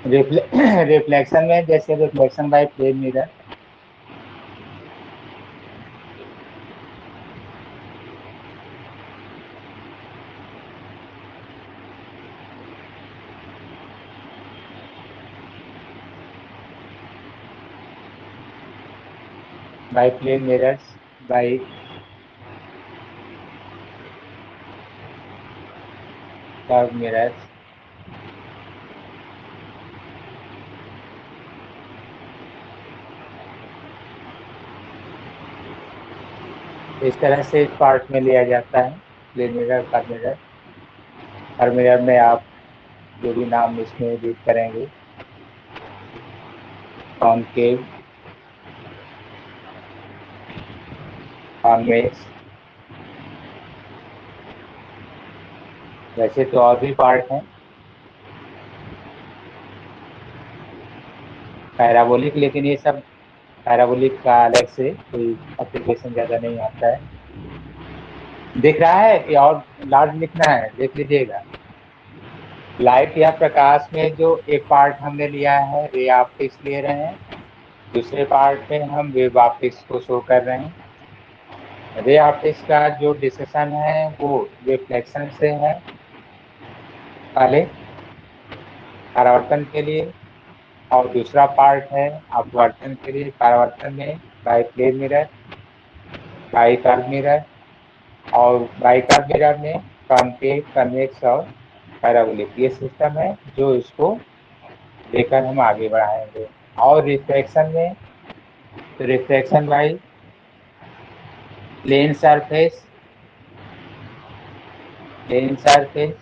Reflection में जैसे reflection by plane mirror, by plane mirrors, by curve mirrors. इस तरह से इस पार्ट में लिया जाता है plane mirror, curve mirror. Curve mirror में आप जो भी नाम इसमें यूज करेंगे, कॉनकेव, कॉन्वेक्स। वैसे तो और भी पार्ट हैं पैराबोलिक, लेकिन ये सब पैराबोलिक का अलग से कोई एप्लीकेशन ज़्यादा नहीं आता है। दिख रहा है कि और लार्ज लिखना है, देख लीजिएगा। लाइट या प्रकाश में जो एक पार्ट हमने लिया है रे ऑप्टिक्स ले रहे हैं, दूसरे पार्ट में हम वेव ऑप्टिक्स को शो कर रहे हैं। रे ऑप्टिक्स का जो डिस्कशन है वो रिफ्लेक्शन से है पहले परावर्तन के लिए, और दूसरा पार्ट है अपवर्तन के लिए। परावर्तन में by plane mirror, by curve mirror, और बाय कर्व मिरर में कॉनकेव, कन्वेक्स और पैराबोलिक। ये सिस्टम है जो इसको लेकर हम आगे बढ़ाएंगे। और रिफ्रैक्शन में तो refraction by plane surface, plane surface,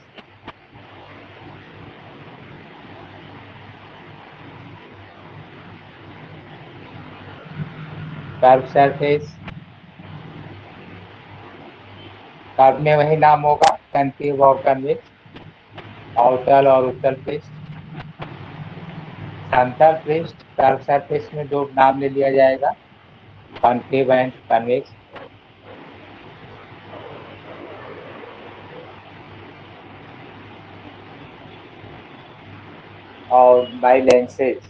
curve surface. Curve में वही नाम होगा, कनकेव और कन्वेक्स, अवतल और उत्तल पृष्ठ। समतल पृष्ठ कर्व सरफेस में दो नाम ले लिया जाएगा, कॉनकेव एंड कन्वेक्स। और by lenses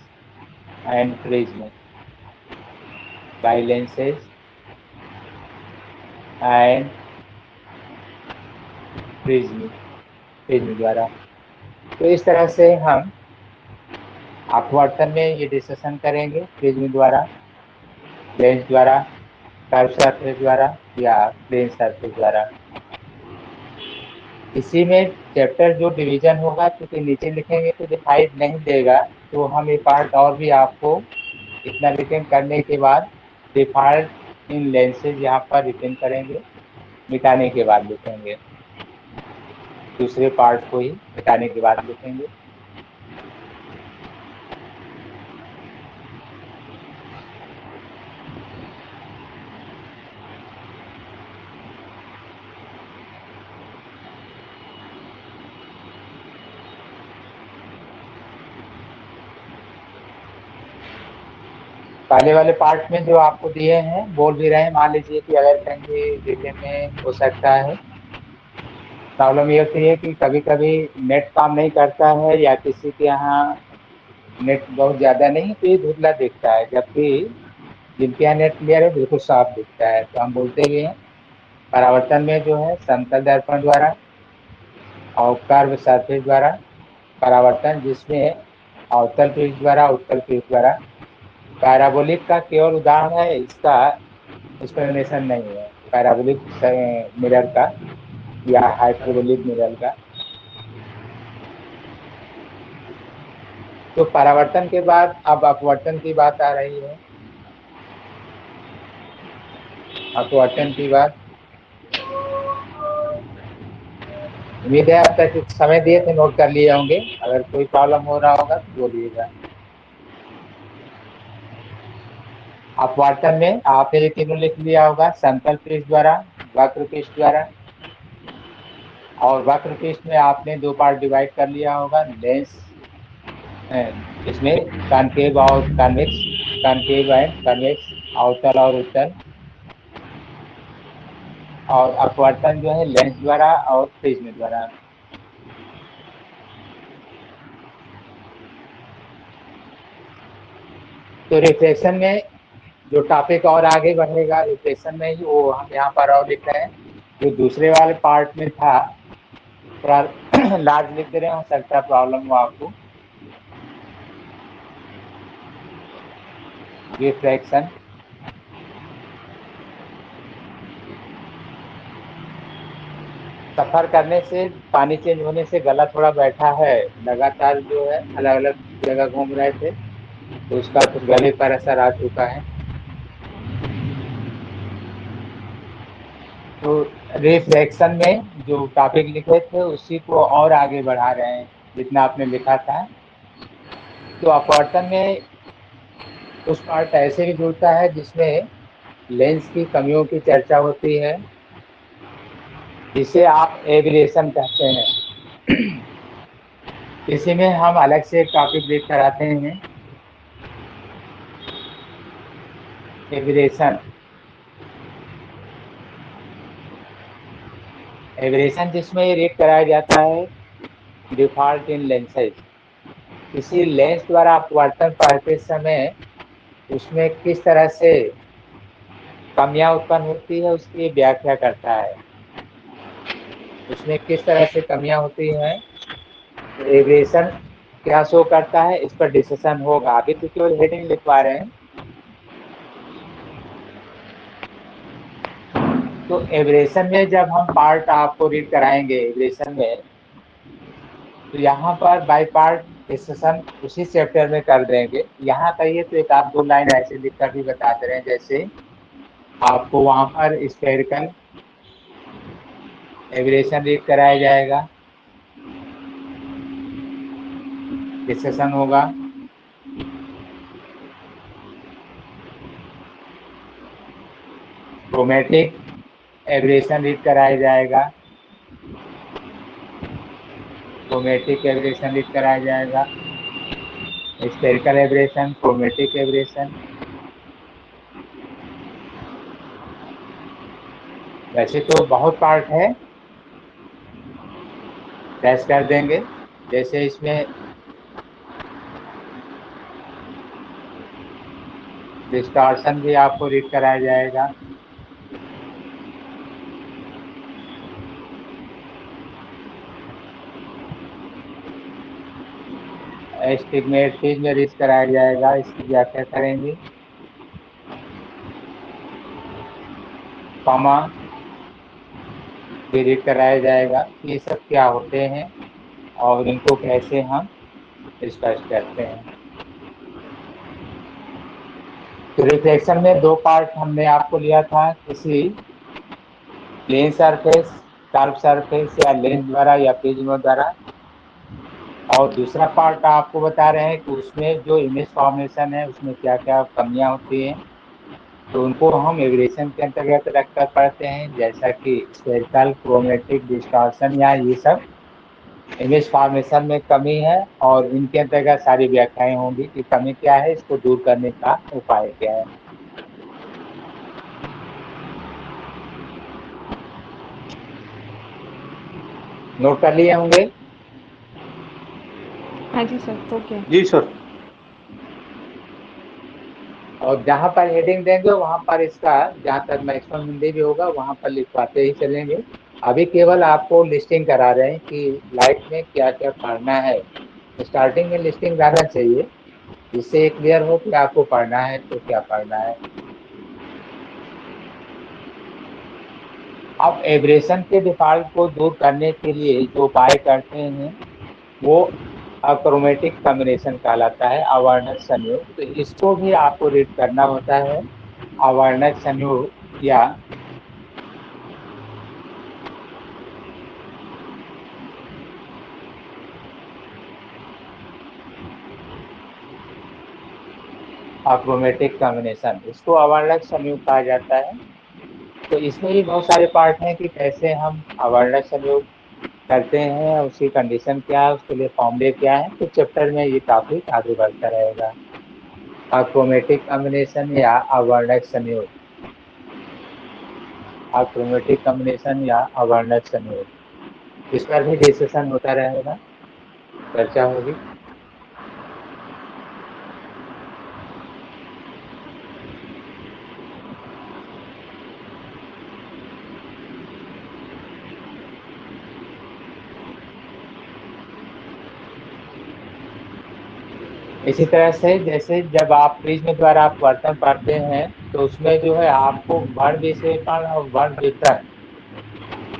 and prism, by lenses and prism, prism द्वारा। तो इस तरह से हम अपवर्तन में ये डिस्कशन करेंगे, प्रिज्म द्वारा, लेंस द्वारा, कर्व सरफेस द्वारा या प्लेन सरफेस द्वारा। इसी में चैप्टर जो डिवीजन होगा, क्योंकि नीचे लिखेंगे तो दिखाई नहीं देगा, तो हम ये पार्ट और भी आपको इतना रिटेन करने के बाद डिफॉल्ट इन लेंसेज यहाँ पर रिटेन करेंगे, मिटाने के बाद लिखेंगे, दूसरे पार्ट को ही मिटाने के बाद लिखेंगे। पहले वाले पार्ट में जो आपको दिए हैं बोल भी रहे हैं, मान लीजिए कि अगर कहीं रिटेन में हो सकता है, प्रॉब्लम ये होती है कि कभी कभी नेट काम नहीं करता है या किसी के यहाँ नेट बहुत ज़्यादा नहीं, तो ये धुंधला दिखता है, जबकि जिनके यहाँ नेट क्लियर है बिल्कुल साफ दिखता है। तो हम बोलते भी हैं परावर्तन में जो है समतल दर्पण द्वारा और कर्व सरफेस द्वारा परावर्तन, जिसमें अवतल पृष्ठ द्वारा, उत्तल पृष्ठ द्वारा। पैराबोलिक का केवल उदाहरण है, इसका एक्सप्लेनेशन नहीं है पैराबोलिक मिरर का या हाइपरबोलिक मिरर का। तो परावर्तन के बाद अब अपवर्तन की बात आ रही है। अपवर्तन की बात, उम्मीद है अब तक समय दिए थे नोट कर लिए होंगे, अगर कोई प्रॉब्लम हो रहा होगा तो बोलिएगा। अपवर्तन में आपने ये तीनों लिख लिया होगा, समतल पृष्ठ द्वारा, वक्र पृष्ठ द्वारा, और वक्र पृष्ठ में आपने दो पार्ट डिवाइड कर लिया होगा, लेंस इसमें कॉनकेव और कन्वेक्स, कॉनकेव एंड कन्वेक्स, अवतल और उत्तल। और अपवर्तन जो है लेंस द्वारा और प्रिज्म द्वारा। तो रिफ्लेक्शन में जो टॉपिक और आगे बढ़ेगा रिफ्लेक्शन में ही, वो हम यहाँ पर और लिख रहे हैं। जो दूसरे वाले पार्ट में था थोड़ा लार्ज लिख दे रहे हैं, हो सकता है प्रॉब्लम हो आपको। रिफ्लेक्शन सफर करने से, पानी चेंज होने से गला थोड़ा बैठा है, लगातार जो है अलग अलग जगह घूम रहे थे, तो उसका कुछ गले पर असर आ चुका है। तो रिफ्लेक्शन में जो टॉपिक लिखे थे उसी को और आगे बढ़ा रहे हैं जितना आपने लिखा था। तो अपवर्तन में उस पार्ट ऐसे भी जुड़ता है जिसमें लेंस की कमियों की चर्चा होती है, जिसे आप एविएशन कहते हैं। इसी में हम अलग से एक टॉपिक देख कर आते हैं, एविएशन। एविएशन जिसमें रेट कराया जाता है डिफॉल्ट इन लेंसेज। किसी लेंस द्वारा अपवर्तन पढ़ते समय उसमें किस तरह से कमियां उत्पन्न होती है उसकी व्याख्या करता है। उसमें किस तरह से कमियां होती हैं, एविएशन क्या शो करता है, इस पर डिस्कशन होगा। अभी तो केवल हेडिंग लिखवा रहे हैं। तो एविएशन में जब हम पार्ट आपको रीड कराएंगे एविएशन में, तो यहाँ पर बाय पार्ट डिस्कशन उसी चैप्टर में कर देंगे। यहाँ कहिए तो एक आध दो लाइन ऐसे लिख कर भी बता दे रहे हैं, जैसे आपको वहां पर स्फेरिकल एविएशन रीड कराया जाएगा, डिस्कशन होगा। क्रोमेटिक एविएशन रीड कराया जाएगा, क्रोमेटिक एविएशन रीड कराया जाएगा, स्फेरिकल एविएशन, क्रोमेटिक एविएशन। वैसे तो बहुत पार्ट है, टेस्ट कर देंगे। जैसे इसमें डिस्टॉर्शन भी आपको रीड कराया जाएगा, एस्टिग्मेटिज्म रीड कराया जाएगा, इसकी व्याख्या करेंगे। कॉमा भी रीड कराया जाएगा, ये सब क्या होते हैं और इनको कैसे हम स्पष्ट करते हैं। तो रिफ्लेक्शन में दो पार्ट हमने आपको लिया था, किसी प्लेन सरफेस, कर्व सरफेस या लेंस द्वारा या प्रिज्म द्वारा, और दूसरा पार्ट आपको बता रहे हैं कि उसमें जो इमेज फॉर्मेशन है उसमें क्या क्या कमियां होती हैं, तो उनको हम एविएशन के अंतर्गत रखकर पढ़ते हैं, जैसा कि स्फेरिकल, क्रोमेटिक, डिस्टॉर्शन या ये सब इमेज फॉर्मेशन में कमी है, और इनके अंतर्गत सारी व्याख्याएं होंगी कि कमी क्या है, इसको दूर करने का उपाय क्या है। नोट कर लिए होंगे? हाँ जी सर, ओके। जी सर। और जहाँ पर हेडिंग देंगे वहाँ पर इसका, जहाँ तक मैक्सिमम हिंदी भी होगा वहाँ पर लिखवाते ही चलेंगे। अभी केवल आपको लिस्टिंग करा रहे हैं कि लाइट में क्या क्या पढ़ना है। स्टार्टिंग में लिस्टिंग रहना चाहिए, जिससे क्लियर हो कि आपको पढ़ना है तो क्या पढ़ना है। अब एब्रेशन के डिफॉल्ट को दूर करने के लिए जो उपाय करते हैं वो अक्रोमेटिक कॉम्बिनेशन कहलाता है, अवर्णक संयोग। तो इसको भी आपको रीड करना होता है, अवर्णक संयोग या अक्रोमेटिक कॉम्बिनेशन, इसको अवर्णक संयोग कहा जाता है। तो इसमें भी बहुत सारे पार्ट हैं कि कैसे हम अवर्णक संयोग करते हैं, उसकी कंडीशन क्या है, उसके लिए फॉर्मूले क्या है। तो चैप्टर में ये टॉपिक आगे बढ़ता रहेगा, अक्रोमेटिक कॉम्बिनेशन या अवर्णक संयोग, अक्रोमेटिक कॉम्बिनेशन या अवर्णक संयोग, इस पर भी डिस्कशन होता रहेगा, चर्चा होगी। इसी तरह से जैसे जब आप प्रिज्म द्वारा आप वर्तन पढ़ते हैं तो उसमें जो है आपको वर्ण विक्षेपण और वर्ण वितरण,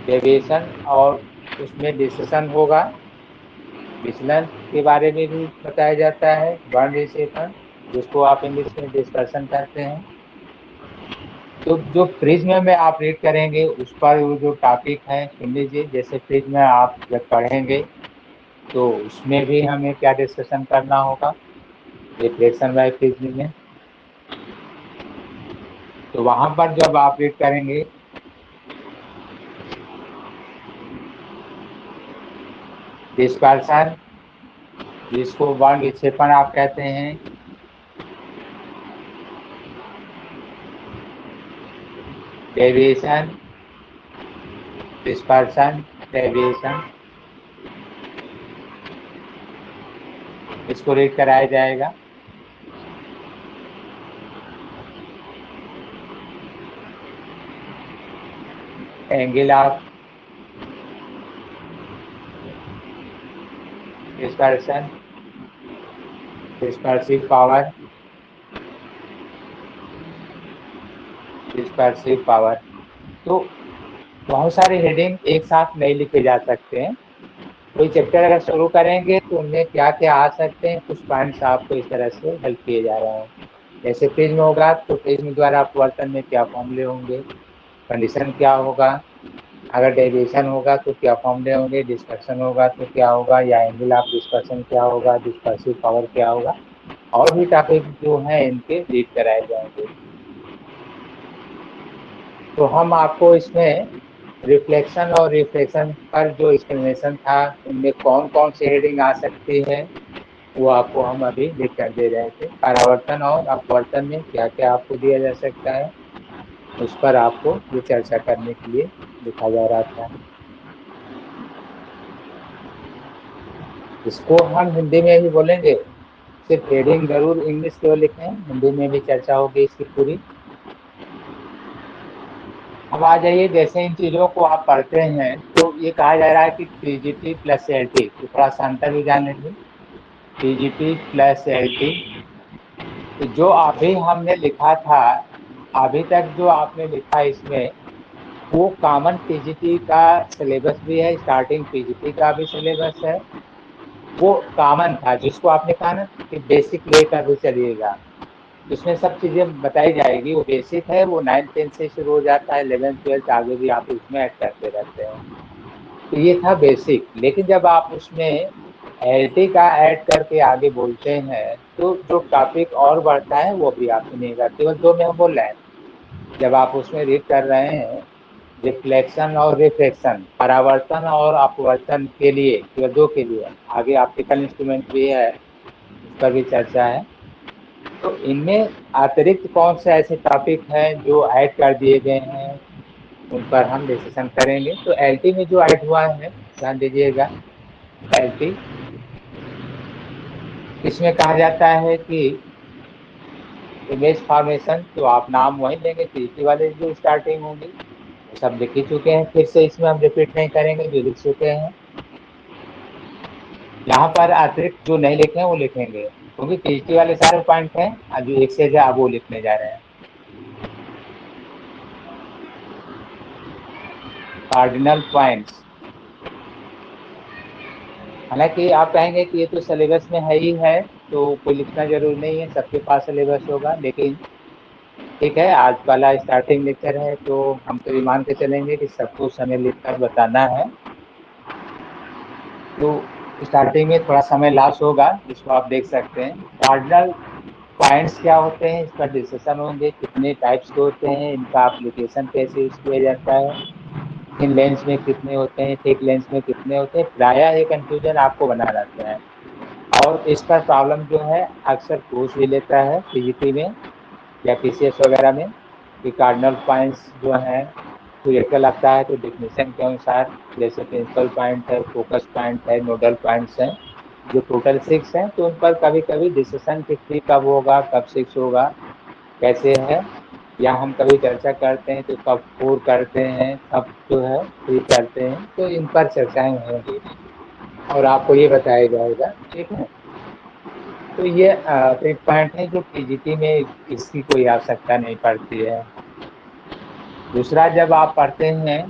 डेविएशन और उसमें डिस्कशन होगा, विचलन के बारे में भी बताया जाता है, वर्ण विक्षेपण जिसको आप इंग्लिश में डिस्पर्शन कहते हैं। तो जो प्रिज्म में आप रीड करेंगे उस पर वो जो टॉपिक है सुन लीजिए। जैसे प्रिज्म आप जब पढ़ेंगे तो उसमें भी हमें क्या डिस्कशन करना होगा, रिफ्लेक्शन बाय प्रिज्म में। तो वहां पर जब आप रीड करेंगे डिस्पर्शन, जिसको वर्ण विक्षेपण आप कहते हैं, डेविएशन, डिस्पर्शन, डेविएशन, इसको रीड कराया जाएगा। Angle of dispersion, dispersive power, dispersive power. तो बहुत सारे हेडिंग एक साथ नहीं लिखे जा सकते हैं। कोई चैप्टर अगर शुरू करेंगे तो उनमें क्या क्या आ सकते हैं, कुछ पॉइंट्स आपको इस तरह से हेल्प किए जा रहे हैं। जैसे प्रिज्म होगा तो प्रिज्म द्वारा अपवर्तन में क्या फॉर्मूले होंगे, कंडीशन क्या होगा, अगर डेविएशन होगा तो क्या फॉर्मूले होंगे, डिस्पर्शन होगा तो क्या होगा, या एंगल ऑफ डिस्पर्शन क्या होगा, डिस्पर्सिव पावर क्या होगा, और भी टॉपिक जो है इनके रीड कराए जाएंगे। तो हम आपको इसमें रिफ्लेक्शन और रिफ्लेक्शन पर जो एक्सप्लेनेशन था, उनमें कौन कौन सी हेडिंग आ सकती है वो आपको हम अभी लिख कर दे रहे थे। परावर्तन और अपवर्तन में क्या क्या आपको दिया जा सकता है उस पर आपको ये चर्चा करने के लिए लिखा जा रहा था। इसको हम हिंदी में भी बोलेंगे, सिर्फ हेडिंग जरूर इंग्लिश के लिखें, हिंदी में भी चर्चा होगी इसकी पूरी। अब आ जाइए, जैसे इन चीजों को आप पढ़ते हैं तो ये कहा जा रहा है कि टीजीटी प्लस एलटी, तो थोड़ा सा अंतर भी जान लेंगे। टीजीटी प्लस एलटी, तो जो अभी हमने लिखा था, अभी तक जो आपने लिखा इसमें वो कॉमन पीजीटी का सिलेबस भी है, स्टार्टिंग पीजीटी का भी सिलेबस है, वो कॉमन था जिसको आपने कहा ना कि बेसिक लेकर भी चलिएगा, इसमें सब चीजें बताई जाएगी। वो बेसिक है, वो 9th 10th से शुरू हो जाता है, 11th 12th आगे भी आप उसमें ऐड करते रहते हैं। तो ये था बेसिक। लेकिन जब आप उसमें एलटी का ऐड करके आगे बोलते हैं तो जो टॉपिक और बढ़ता है वो भी आप सुनिएगा। केवल दो में हम बोल रहे हैं, जब आप उसमें रीड कर रहे हैं रिफ्लेक्शन और रिफ्लेक्शन, परावर्तन और अपवर्तन के लिए, केवल दो के लिए, आगे ऑप्टिकल इंस्ट्रूमेंट भी है उस पर भी चर्चा है। तो इनमें अतिरिक्त कौन से ऐसे टॉपिक हैं जो ऐड कर दिए गए हैं उन पर हम डिस्कशन करेंगे। तो एलटी में जो ऐड हुआ है ध्यान दीजिएगा, एलटी इसमें कहा जाता है कि इमेज फॉर्मेशन, तो आप नाम वही लेंगे, तीसरी वाले जो स्टार्टिंग होंगी वो सब लिख ही चुके हैं, फिर से इसमें हम रिपीट नहीं करेंगे जो लिख चुके हैं। यहाँ पर अतिरिक्त जो नहीं लिखे हैं वो लिखेंगे, क्योंकि तीसरी वाले सारे पॉइंट हैं जो एक से आप वो लिखने जा रहे हैं। कार्डिनल पॉइंट्स, हालांकि आप कहेंगे कि ये तो सिलेबस में है ही है तो कोई लिखना जरूरी नहीं है, सबके पास सिलेबस होगा, लेकिन ठीक है, आज वाला स्टार्टिंग लेक्चर है तो हम तो ये मान के चलेंगे कि सबको समय लिखकर बताना है। तो स्टार्टिंग में थोड़ा समय लॉस होगा जिसको आप देख सकते हैं। कार्डिनल पॉइंट्स क्या होते हैं इस पर डिस्कशन होंगे, कितने टाइप्स के होते हैं, इनका एप्लीकेशन कैसे यूज किया जाता है, इन लेंस में कितने होते हैं, थिक लेंस में कितने होते हैं, प्रायः ये कंफ्यूजन आपको बना रहता है। और इस पर प्रॉब्लम जो है अक्सर पूछ भी लेता है पीजीटी में या पीसीएस वगैरह में कि कार्डिनल पॉइंट्स जो हैं क्लियर लगता है तो डेफिनेशन के अनुसार, जैसे प्रिंसिपल पॉइंट है, फोकस पॉइंट है, नोडल पॉइंट्स हैं, जो टोटल 6 हैं, तो उन पर कभी कभी डिसीजन कि 3 कब होगा, कब 6 होगा, कैसे है, या हम कभी चर्चा करते हैं तो कब 4 करते हैं, कब जो है 3 करते हैं, तो इन पर चर्चाएं होंगी और आपको ये बताया जाएगा। ठीक है, तो ये एक पॉइंट है जो पीजीटी में इसकी कोई आवश्यकता नहीं पड़ती है। दूसरा, जब आप पढ़ते हैं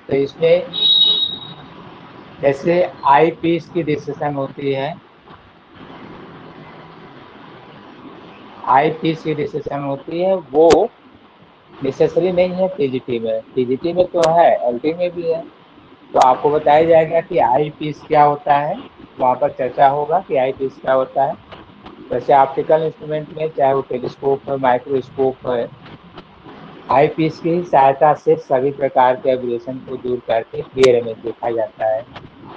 तो इसमें जैसे आई पीस की डिस्कशन होती है, आई पीस की डिस्कशन होती है, वो नेसेसरी नहीं है पीजीटी में। पीजीटी में तो है, एलटी में भी है। तो आपको बताया जाएगा कि आई पीस क्या होता है, वहाँ पर चर्चा होगा कि आई पीस क्या होता है। वैसे ऑप्टिकल इंस्ट्रूमेंट में चाहे वो टेलीस्कोप है, माइक्रोस्कोप है, आई पीस की सहायता से सभी प्रकार के एब्रेशन को दूर करके क्लियर इमेज देखा जाता है।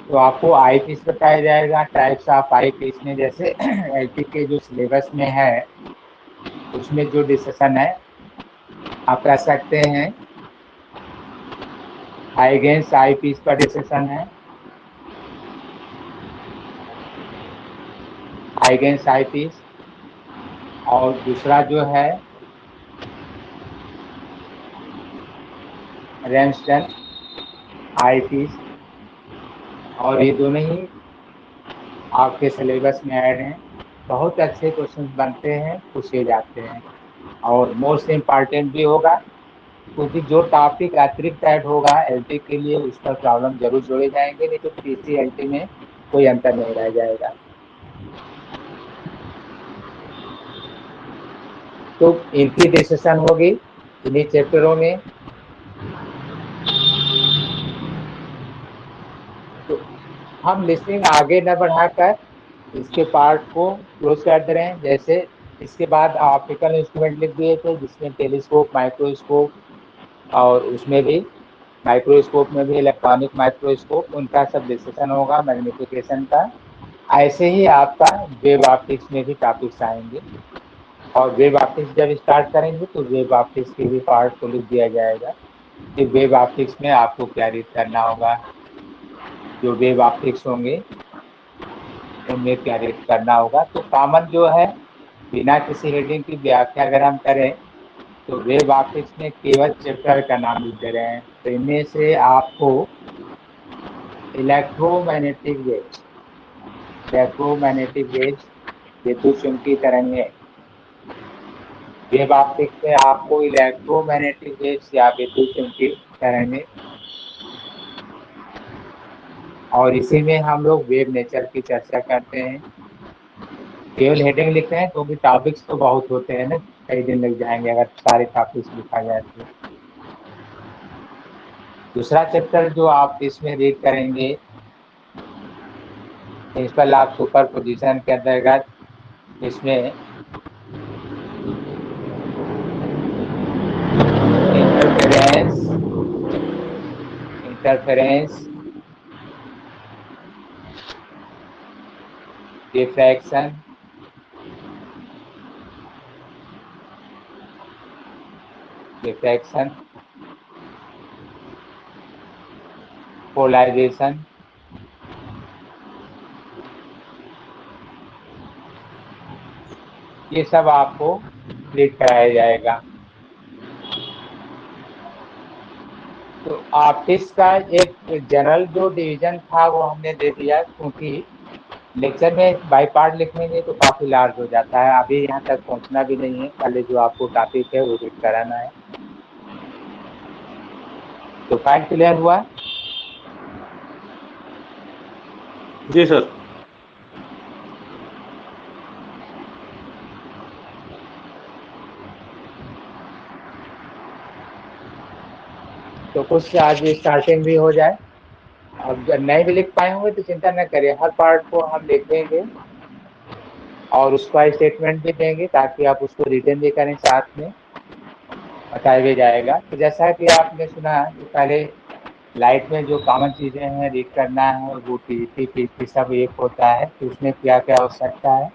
तो आपको आई पीस बताया जाएगा, टाइप्स ऑफ आई पीस में, जैसे एलटी के जो सिलेबस में है उसमें जो डिस्कशन है आप कह सकते हैं, हाइगेंस आई पीस पर डिस्कशन है, हाइगेंस आई पीस। और दूसरा जो है रैमस्टन आई पीस। और ये दोनों ही आपके सिलेबस में ऐड हैं। बहुत अच्छे क्वेश्चन बनते हैं, पूछे जाते हैं, और मोस्ट इम्पॉर्टेंट भी होगा, क्योंकि जो टॉपिक अतिरिक्त ऐड होगा एलटी के लिए उस पर प्रॉब्लम जरूर जोड़े जाएंगे, नहीं तो पीसी एलटी में कोई अंतर नहीं रह जाएगा। तो इनकी डिस्कशन होगी इन्हीं चैप्टरों में। तो हम लिस्टिंग आगे न बढ़ाकर इसके पार्ट को क्लोज कर दे रहे हैं। जैसे इसके बाद ऑप्टिकल इंस्ट्रूमेंट लिख दिए थे, जिसमें टेलीस्कोप, माइक्रोस्कोप, और उसमें भी माइक्रोस्कोप में भी इलेक्ट्रॉनिक माइक्रोस्कोप, उनका सब डिस्कशन होगा, मैग्निफिकेशन का। ऐसे ही आपका वेब ऑप्टिक्स में भी टॉपिक्स आएंगे, और वेब ऑप्टिक्स जब स्टार्ट करेंगे तो वेब ऑप्टिक्स के भी पार्ट को लिख दिया जाएगा कि वेब ऑप्टिक्स में आपको क्या रीड करना होगा, जो वेब ऑप्टिक्स होंगे उनमें क्या रीड करना होगा। तो कॉमन जो है, बिना किसी हेडिंग की व्याख्या अगर हम करें तो वेब ऑप्टिक्स में केवल चैप्टर का नाम लिख दे रहे हैं। तो इनमें से आपको इलेक्ट्रोमैग्नेटिक वेव्स, इलेक्ट्रोमैग्नेटिक वेव्स, विद्युत चुंबकीय तरंगें, वेब ऑप्टिक्स में आपको इलेक्ट्रोमैग्नेटिक वेव्स या विद्युत चुंबकीय तरंगें, और इसी में हम लोग वेव नेचर की चर्चा करते हैं। केवल हेडिंग लिखते हैं क्योंकि टॉपिक्स तो बहुत होते हैं ना, कई दिन लग जाएंगे अगर सारे टॉपिक्स लिखा जाए तो। दूसरा चैप्टर जो आप इसमें रीड करेंगे, प्रिंसिपल ऑफ सुपर पोजिशन के अंतर्गत, इसमें interference, interference, diffraction, diffraction, polarisation, ये सब आपको रीड कराया जाएगा। तो ऑप्टिक्स का एक जनरल जो डिवीजन था वो हमने दे दिया, क्योंकि लेक्चर में बाई पार्ट लिखेंगे तो काफी लार्ज हो जाता है, अभी यहाँ तक पहुँचना भी नहीं है, पहले जो आपको टॉपिक है वो रीड कराना है। तो पॉइंट क्लियर हुआ? जी सर। तो कुछ आज स्टार्टिंग भी हो जाए। अब जब नहीं भी लिख पाए होंगे तो चिंता न करिए, हर पार्ट को हम लिखेंगे और उसका स्टेटमेंट भी देंगे ताकि आप उसको रिटर्न भी करें, साथ में बताया भी जाएगा। तो जैसा कि आपने सुना कि पहले लाइट में जो कॉमन चीजें हैं रीड करना है, वो टीजीटी पीटी सब एक होता है, तो उसमें क्या क्या आवश्यकता है।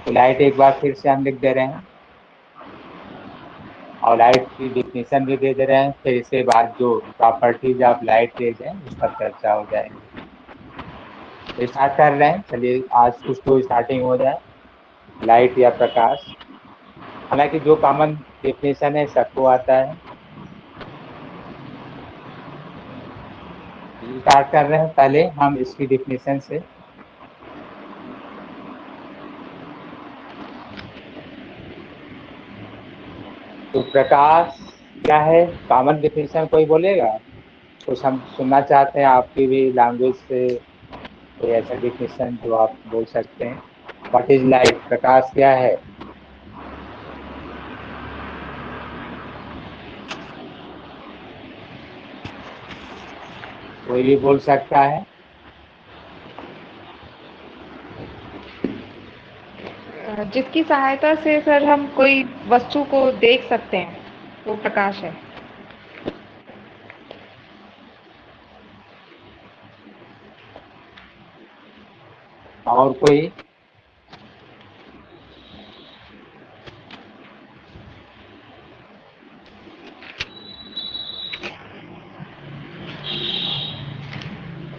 तो लाइट एक बार फिर से हम लिख दे रहे हैं, और लाइट की डिफिनेशन भी दे दे रहे हैं। फिर इसके बाद जो प्रॉपर्टीज ऑफ लाइट रेज है उस पर चर्चा हो जाएगी। तो स्टार्ट कर रहे हैं, चलिए आज कुछ तो स्टार्टिंग हो जाए। लाइट या प्रकाश, हालांकि जो कॉमन डेफिनेशन है सबको आता है। स्टार्ट कर रहे हैं, पहले हम इसकी डेफिनेशन से। तो प्रकाश क्या है, कॉमन डिफिनेशन कोई बोलेगा? कुछ हम सुनना चाहते हैं आपकी भी लैंग्वेज से, कोई ऐसा डिफिनेशन जो आप बोल सकते हैं। व्हाट इज लाइट, प्रकाश क्या है? कोई भी बोल सकता है। जिसकी सहायता से सर हम कोई वस्तु को देख सकते हैं वो प्रकाश है। और कोई?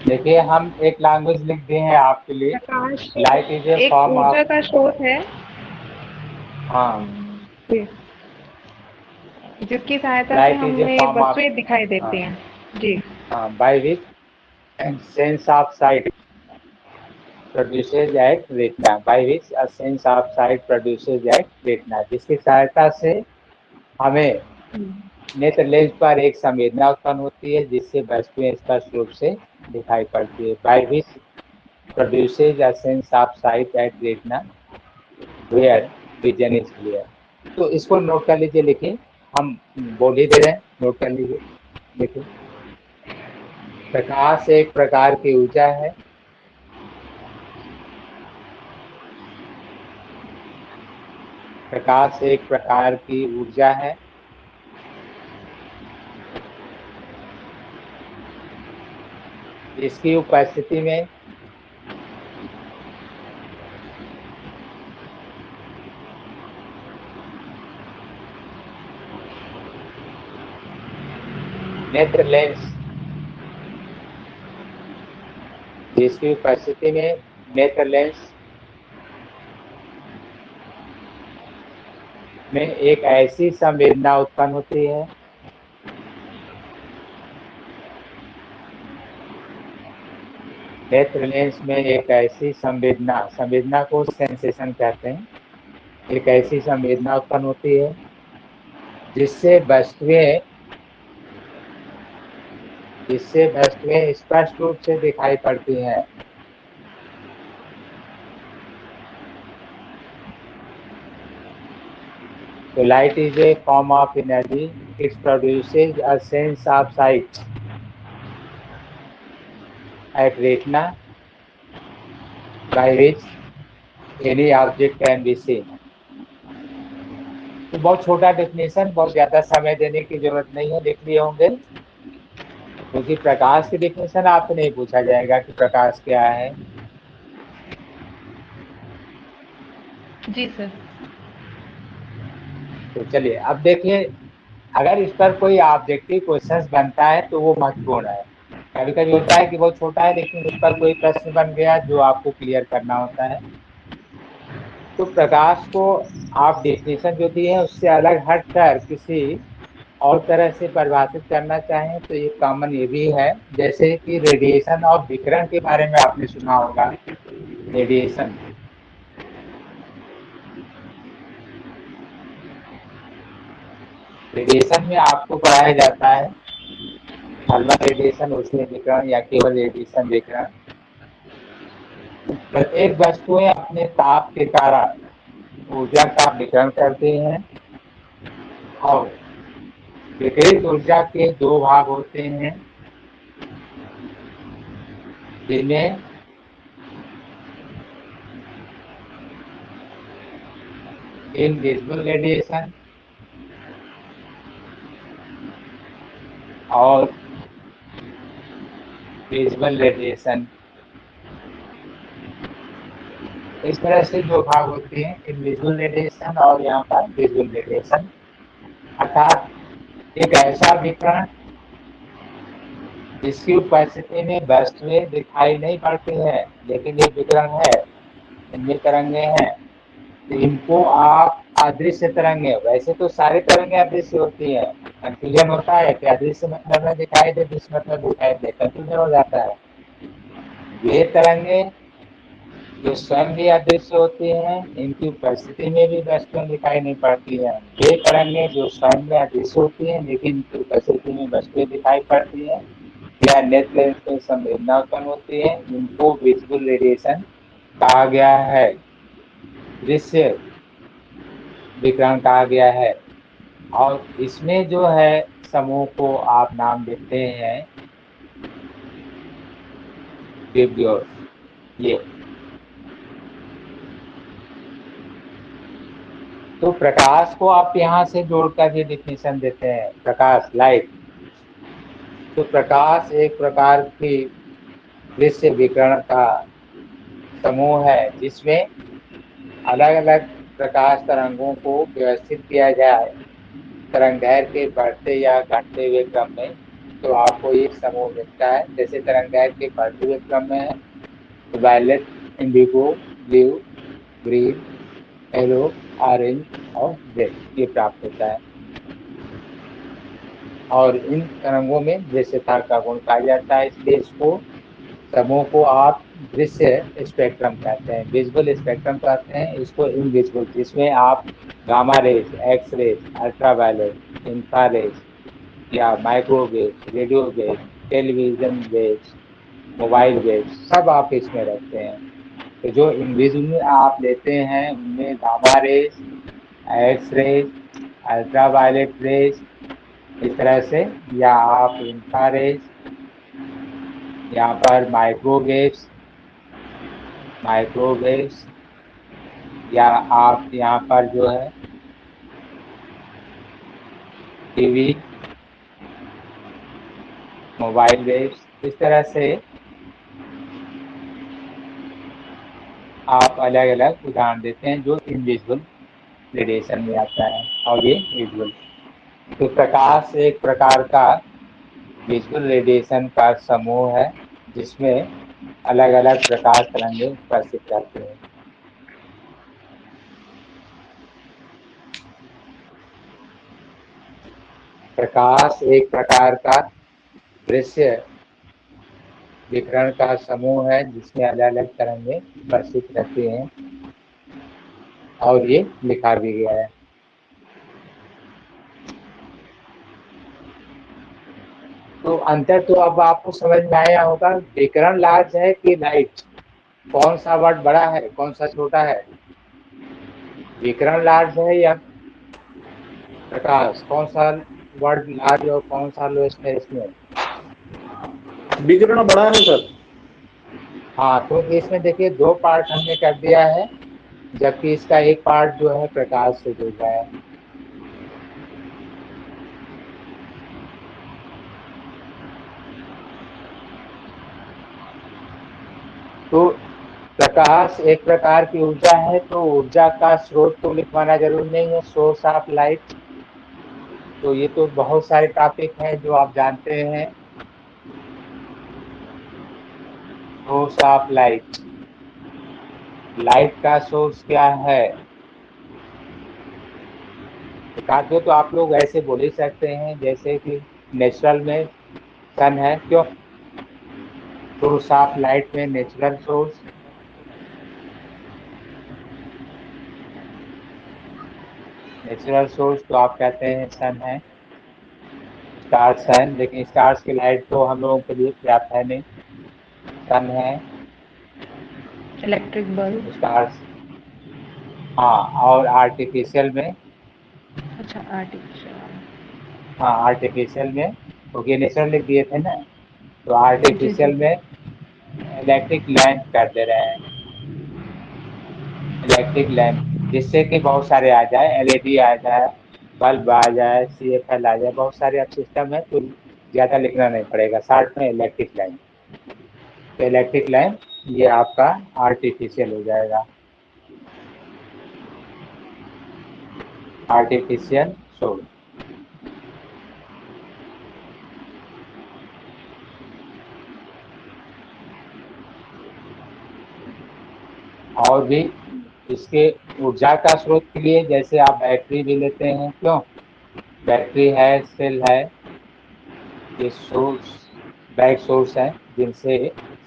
देखिए हम एक लैंग्वेज लिख दिए हैं आपके लिए। प्रकाश लाइट इज ए एक फॉर्म ऊर्जा ऑफ, का स्रोत है हाँ, जिसकी सहायता से लाइट इज ए हमें फॉर्म ऑफ, वस्तुएं दिखाई देती हाँ हैं। जी। हाँ, by which sense of site produces at retina, by which a sense of site produces at retina, जिसकी सहायता से हमें नेत्र लेंस पर एक संवेदना उत्पन्न होती है जिससे वस्तुएं स्पष्ट रूप से दिखाई पड़ती है। By which produces a sense of sight at retina where vision is clear. तो इसको नोट कर लीजिए, लिखिए, हम बोल ही दे रहे हैं, नोट कर लीजिए, देखिए। प्रकाश एक प्रकार की ऊर्जा है। प्रकाश एक प्रकार की ऊर्जा है जिसकी उपस्थिति में नेत्र लेंस, जिसकी उपस्थिति में नेत्र लेंस में एक ऐसी संवेदना उत्पन्न होती है नेत्र लेंस में एक ऐसी संवेदना, संवेदना को सेंसेशन कहते हैं, एक ऐसी संवेदना उत्पन्न होती है जिससे वस्तुएं स्पष्ट रूप से दिखाई पड़ती हैं। तो light is a form of energy. It produces a sense of sight at retina by which any object can be seen. तो बहुत छोटा डेफिनेशन, बहुत ज्यादा समय देने की जरूरत नहीं है, लिख लिए होंगे, क्योंकि प्रकाश की डेफिनेशन आपसे नहीं पूछा जाएगा कि प्रकाश क्या है। जी सर। तो चलिए अब देखिए, अगर इस पर कोई ऑब्जेक्टिव क्वेश्चन बनता है तो वो महत्वपूर्ण है। कभी कभी होता है कि बहुत छोटा है लेकिन उस पर कोई प्रश्न बन गया जो आपको क्लियर करना होता है। तो प्रकाश को आप डेफिनेशन जो दी है उससे अलग हटकर किसी और तरह से परिभाषित करना चाहें तो ये कॉमन ये भी है, जैसे कि रेडिएशन और विकिरण के बारे में आपने सुना होगा। रेडिएशन, रेडिएशन में आपको पढ़ाया जाता है थर्मल रेडिएशन, उष्मीय विकिरण या केवल रेडिएशन विकिरण। प्रत्येक वस्तुएं अपने ताप के कारण ऊर्जा का विकिरण करती हैं और विकिरित ऊर्जा के दो भाग होते हैं जिन्हें इनविजिबल रेडिएशन और विजिबल रेडिएशन, इस तरह से दो भाग होते हैं, इनविजिबल रेडिएशन और यहाँ पर विजिबल रेडिएशन। अर्थात एक ऐसा विकिरण जिसकी उपस्थिति में वस्तुएं दिखाई नहीं पड़ती हैं लेकिन ये विकिरण है, इनमें तरंगे हैं, तो इनको आप अदृश्य तरंगे, वैसे तो सारी तरंगे अदृश्य होती है, कंफ्यूजन होता है कि अदृश्य मतलब में दिखाई दे, दृश्य मतलब दिखाई दे, कंफ्यूजन हो जाता है। ये तरंगे जो स्वयं भी अदृश्य होती हैं, इनकी उपस्थिति में भी वस्तुएं दिखाई नहीं पड़ती हैं। वे तरंगें जो स्वयं में अदृश्य होती हैं लेकिन इनकी उपस्थिति में वस्तुएं दिखाई पड़ती हैं या नेत्र लेंस में संवेदना उत्पन्न होती है, इनको विजिबल रेडिएशन कहा गया है, दृश्य विकिरण कहा गया है। और इसमें जो है समूह को आप नाम देते हैं विब्योर। ये तो प्रकाश को आप यहाँ से जोड़कर भी डिफिनेशन देते हैं, प्रकाश लाइट। तो प्रकाश एक प्रकार की दृश्य विकिरण का समूह है जिसमें अलग अलग प्रकाश तरंगों को व्यवस्थित किया जाए तरंगदैर्घ्य के बढ़ते या घटते हुए क्रम में, तो आपको एक समूह मिलता है। जैसे तरंगदैर्घ्य के बढ़ते हुए क्रम में है तो violet, indigo, blue, green, yellow, orange और रेड ये प्राप्त होता है। और इन तरंगों में दृश्यता का गुण पाया जाता है, इसलिए इसको समूह को आप दृश्य स्पेक्ट्रम कहते हैं, विजुअल स्पेक्ट्रम कहते हैं इसको। इनविजिबल जिसमें आप gamma rays, x rays, ultraviolet, infrared या microwave, radio wave, television waves, mobile waves सब आप इसमें रखते हैं। तो जो इनविजिबल आप लेते हैं उनमें gamma rays, x rays, ultraviolet rays इस तरह से, या आप इंफ्रारेज, यहाँ पर माइक्रोवेव्स या आप यहाँ पर जो है टीवी, मोबाइल वेव्स, इस तरह से आप अलग अलग उदाहरण देते हैं जो इनविजिबल रेडिएशन में आता है। और ये विजुअल, तो प्रकाश एक प्रकार का विजुअल रेडिएशन का समूह है जिसमें अलग अलग प्रकाश तरंगें उपस्थित रहती हैं। प्रकाश एक प्रकार का दृश्य विकिरण का समूह है जिसमें अलग अलग तरंगें उपस्थित रहती हैं और ये लिखा भी गया है। तो अंतर तो अब आपको समझ में आया होगा, विकिरण लार्ज है कि लाइट, कौन सा वर्ड बड़ा है कौन सा छोटा है, विकिरण लार्ज है या प्रकाश, कौन सा वर्ड लार्ज और कौन सा लोएस्ट है इसमें? विकिरण बड़ा है सर। हाँ, तो इसमें देखिए दो पार्ट हमने कर दिया है जबकि इसका एक पार्ट जो है प्रकाश से जुड़ा है। तो प्रकाश एक प्रकार की ऊर्जा है, तो ऊर्जा का स्रोत तो लिखवाना जरूरी नहीं है, सोर्स ऑफ लाइट। तो ये तो बहुत सारे टॉपिक हैं जो आप जानते हैं। सोर्स ऑफ लाइट, लाइट का सोर्स क्या है? तो आप लोग ऐसे बोल ही सकते हैं जैसे कि नेचुरल में सन है, क्यों? सोर्स ऑफ लाइट में नेचुरल सोर्स, नेचुरल सोर्स तो आप कहते हैं सन है, स्टार्स है, लेकिन स्टार्स की लाइट तो हम लोगों के लिए पर्याप्त है नहीं। सन है, इलेक्ट्रिक बल्ब। स्टार्स, हाँ, और आर्टिफिशियल में, अच्छा, आर्टिफिशियल। हाँ आर्टिफिशियल में, क्योंकि नेचुरल लिख दिए थे ना, तो जी जी। आर्टिफिशियल में इलेक्ट्रिक लैंप कर दे रहे हैं, इलेक्ट्रिक लैंप, जिससे कि बहुत सारे आ जाए, एलईडी आ जाए, बल्ब आ जाए, सीएफएल आ जाए, बहुत सारे अब सिस्टम है तो ज़्यादा लिखना नहीं पड़ेगा। शॉर्ट में इलेक्ट्रिक लैंप, तो इलेक्ट्रिक लैंप ये आपका आर्टिफिशियल हो जाएगा, आर्टिफिशियल सोर्स। और भी इसके ऊर्जा का स्रोत के लिए जैसे आप बैटरी भी लेते हैं, क्यों? बैटरी है, सेल है, ये सोर्स बैक सोर्स है जिनसे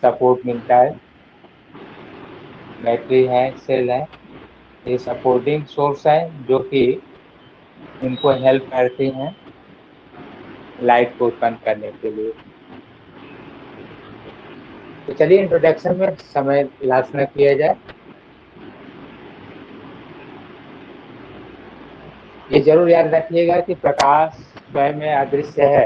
सपोर्ट मिलता है। बैटरी है, सेल है, ये सपोर्टिंग सोर्स है जो कि इनको हेल्प करती हैं लाइट को उत्पन्न करने के लिए। तो चलिए इंट्रोडक्शन में समय लास्ट न किया जाए। ये जरूर याद रखिएगा कि प्रकाश स्वयं में अदृश्य है,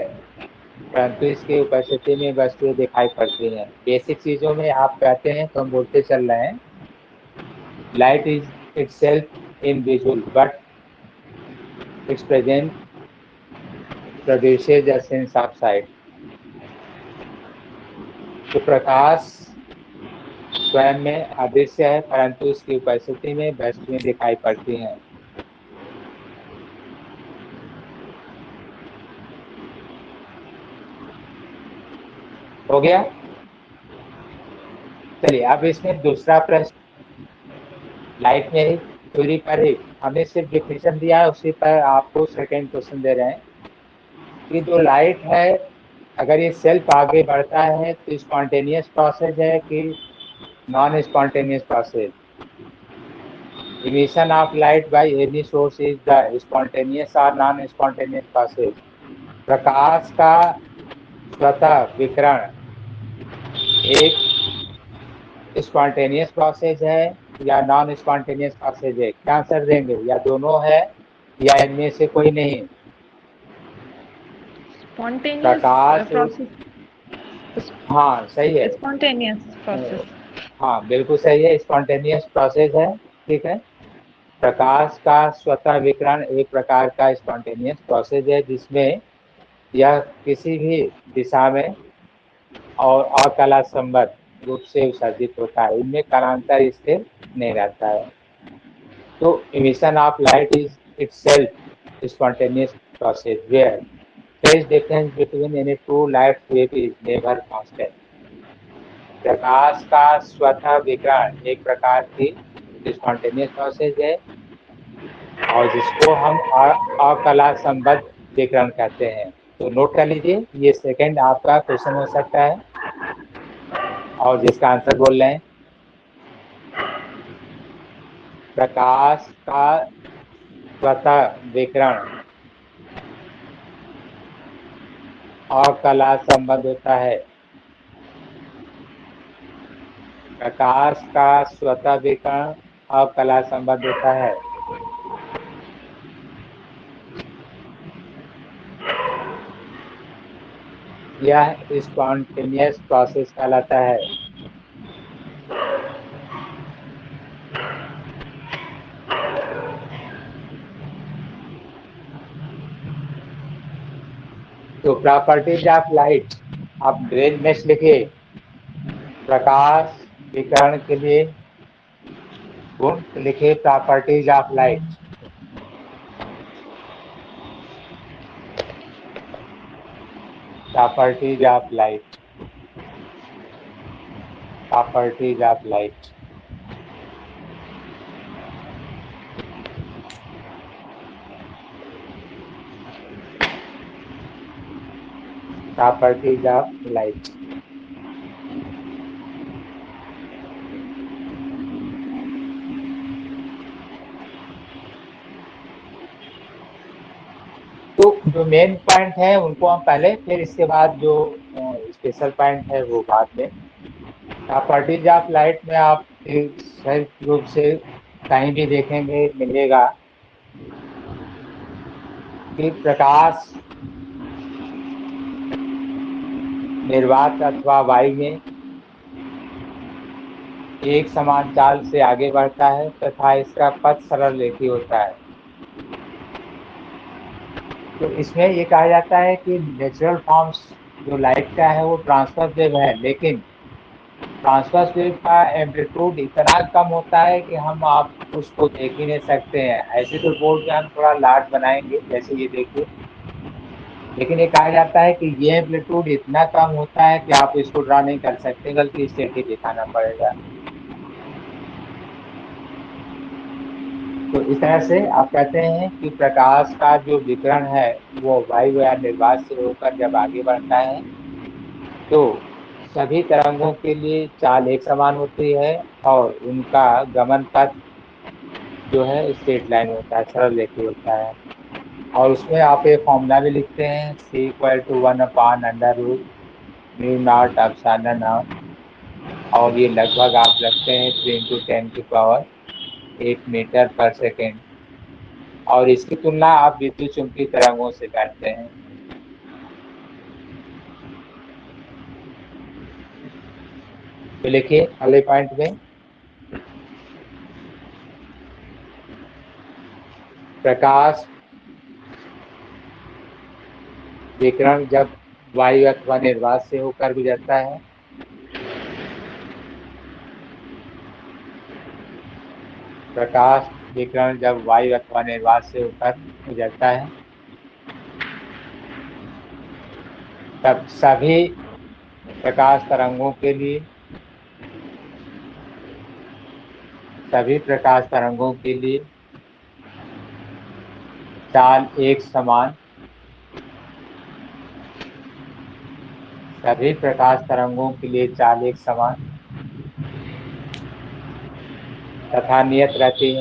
परंतु इसकी उपस्थिति में वस्तुएं दिखाई पड़ती हैं। बेसिक चीजों में आप कहते हैं तो हम बोलते चल रहे हैं, light is itself invisible but its presence produces a sense of sight। तो प्रकाश स्वयं में अदृश्य है, परंतु इसकी उपस्थिति में वस्तुएं दिखाई पड़ती हैं। हो गया? चलिए अब इसमें दूसरा प्रश्न, लाइट में ही थ्योरी पर ही हमने सिर्फ डिफिनेशन दिया है, उसी पर आपको सेकेंड क्वेश्चन दे रहे हैं कि जो लाइट है अगर ये सेल्फ आगे बढ़ता है तो स्पॉन्टेनियस प्रोसेस है कि non spontaneous process. emission of light by any source is the spontaneous or non spontaneous process। प्रकाश का स्वतः विकिरण एक स्पॉन्टेनियस प्रोसेस है या नॉन स्पॉन्टेनियस प्रोसेस है? क्या आंसर देंगे? या दोनों है या इनमें से कोई नहीं? प्रकाश प्रोसेस। हाँ सही है, स्पॉन्टेनियस प्रोसेस। हाँ बिल्कुल सही है, स्पॉन्टेनियस प्रोसेस है। ठीक है, प्रकाश का स्वतः विकिरण एक प्रकार का स्पॉन्टेनियस प्रोसेस है जिसमें यह किसी भी दिशा में और अकला संबद्ध रूप से उत्सर्जित होता है, इनमें कालांतर स्थिर नहीं रहता है। तो emission of light is itself spontaneous process where phase difference between any two light wave is never constant। प्रकाश का स्वतः विकिरण एक प्रकार की स्पॉन्टेनियस प्रोसेस है और जिसको हम अकला संबद्ध विकिरण कहते हैं। तो नोट कर लीजिए, ये सेकंड आपका क्वेश्चन हो सकता है और जिसका आंसर बोल रहे हैं, प्रकाश का स्वतः विकिरण अकला संबद्ध होता है। प्रकाश का स्वतः विकिरण अकला संबद्ध होता है। यह स्पॉन्टेनियस प्रोसेस कहलाता है। तो प्रॉपर्टीज ऑफ लाइट, आप ग्रेड में लिखिए, प्रकाश विकिरण के लिए गुण लिखिए, properties of light. Properties of light, properties of light. Properties of light. तो जो मेन पॉइंट है उनको हम पहले, फिर इसके बाद जो स्पेशल पॉइंट है वो बाद में। प्रॉपर्टीज ऑफ लाइट में आप सही रूप से कहीं भी देखेंगे मिलेगा कि प्रकाश निर्वात अथवा वायु में एक समान चाल से आगे बढ़ता है तथा इसका पथ सरल रेखीय होता है। तो इसमें ये कहा जाता है कि नेचुरल फॉर्म्स जो लाइट का है वो ट्रांसवर्स वेव है, लेकिन ट्रांसवर्स वेव का एम्पलीट्यूड इतना कम होता है कि हम आप उसको देख ही नहीं सकते हैं। ऐसे तो बोर्ड में हम थोड़ा लार्ज बनाएंगे, जैसे ये देखिए, लेकिन ये कहा जाता है कि ये एम्पलीट्यूड इतना कम होता है कि आप इसको ड्रा नहीं कर सकते, बल्कि स्टेटिक दिखाना पड़ेगा। तो इस तरह से आप कहते हैं कि प्रकाश का जो विकिरण है वो वायु या निर्वात से होकर जब आगे बढ़ता है तो सभी तरंगों के लिए चाल एक समान होती है और उनका गमन पथ जो है स्ट्रेट लाइन होता है, सरल रेखीय होता है। और उसमें आप एक फॉर्मूला भी लिखते हैं, C = 1/√μ0 और ये लगभग आप रखते हैं 3×10⁸ और इसकी तुलना आप विद्युत चुंबकीय तरंगों से करते हैं। तो लिखिए अगले पॉइंट में, प्रकाश विकिरण जब वायु अथवा निर्वात से होकर गुजरता है, प्रकाश विकिरण जब वायु अथवा निर्वात से होकर गुजरता है तब सभी प्रकाश तरंगों के लिए चाल एक समान, सभी प्रकाश तरंगों के लिए चाल एक समान तथा नियत रहती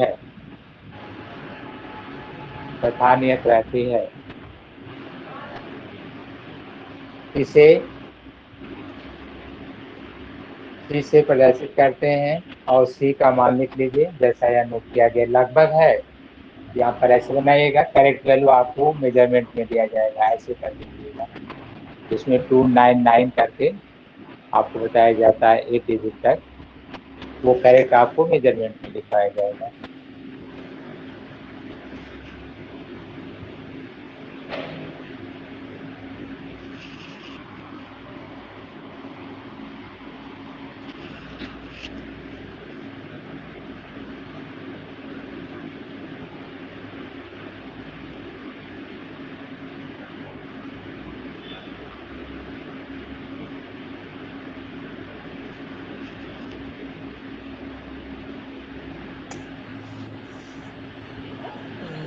है। इसे C से प्रदर्शित करते हैं और C का मान लिख लीजिए जैसा यह नोट किया गया, लगभग है। यहाँ पर ऐसे बनाइएगा, करेक्ट वैल्यू आपको मेजरमेंट में दिया जाएगा, ऐसे कर दीजिएगा। जिसमें 299 करके आपको बताया जाता है 8 डिजिट तक, वो करेक्ट आपको मेजरमेंट में दिखाया जाएगा।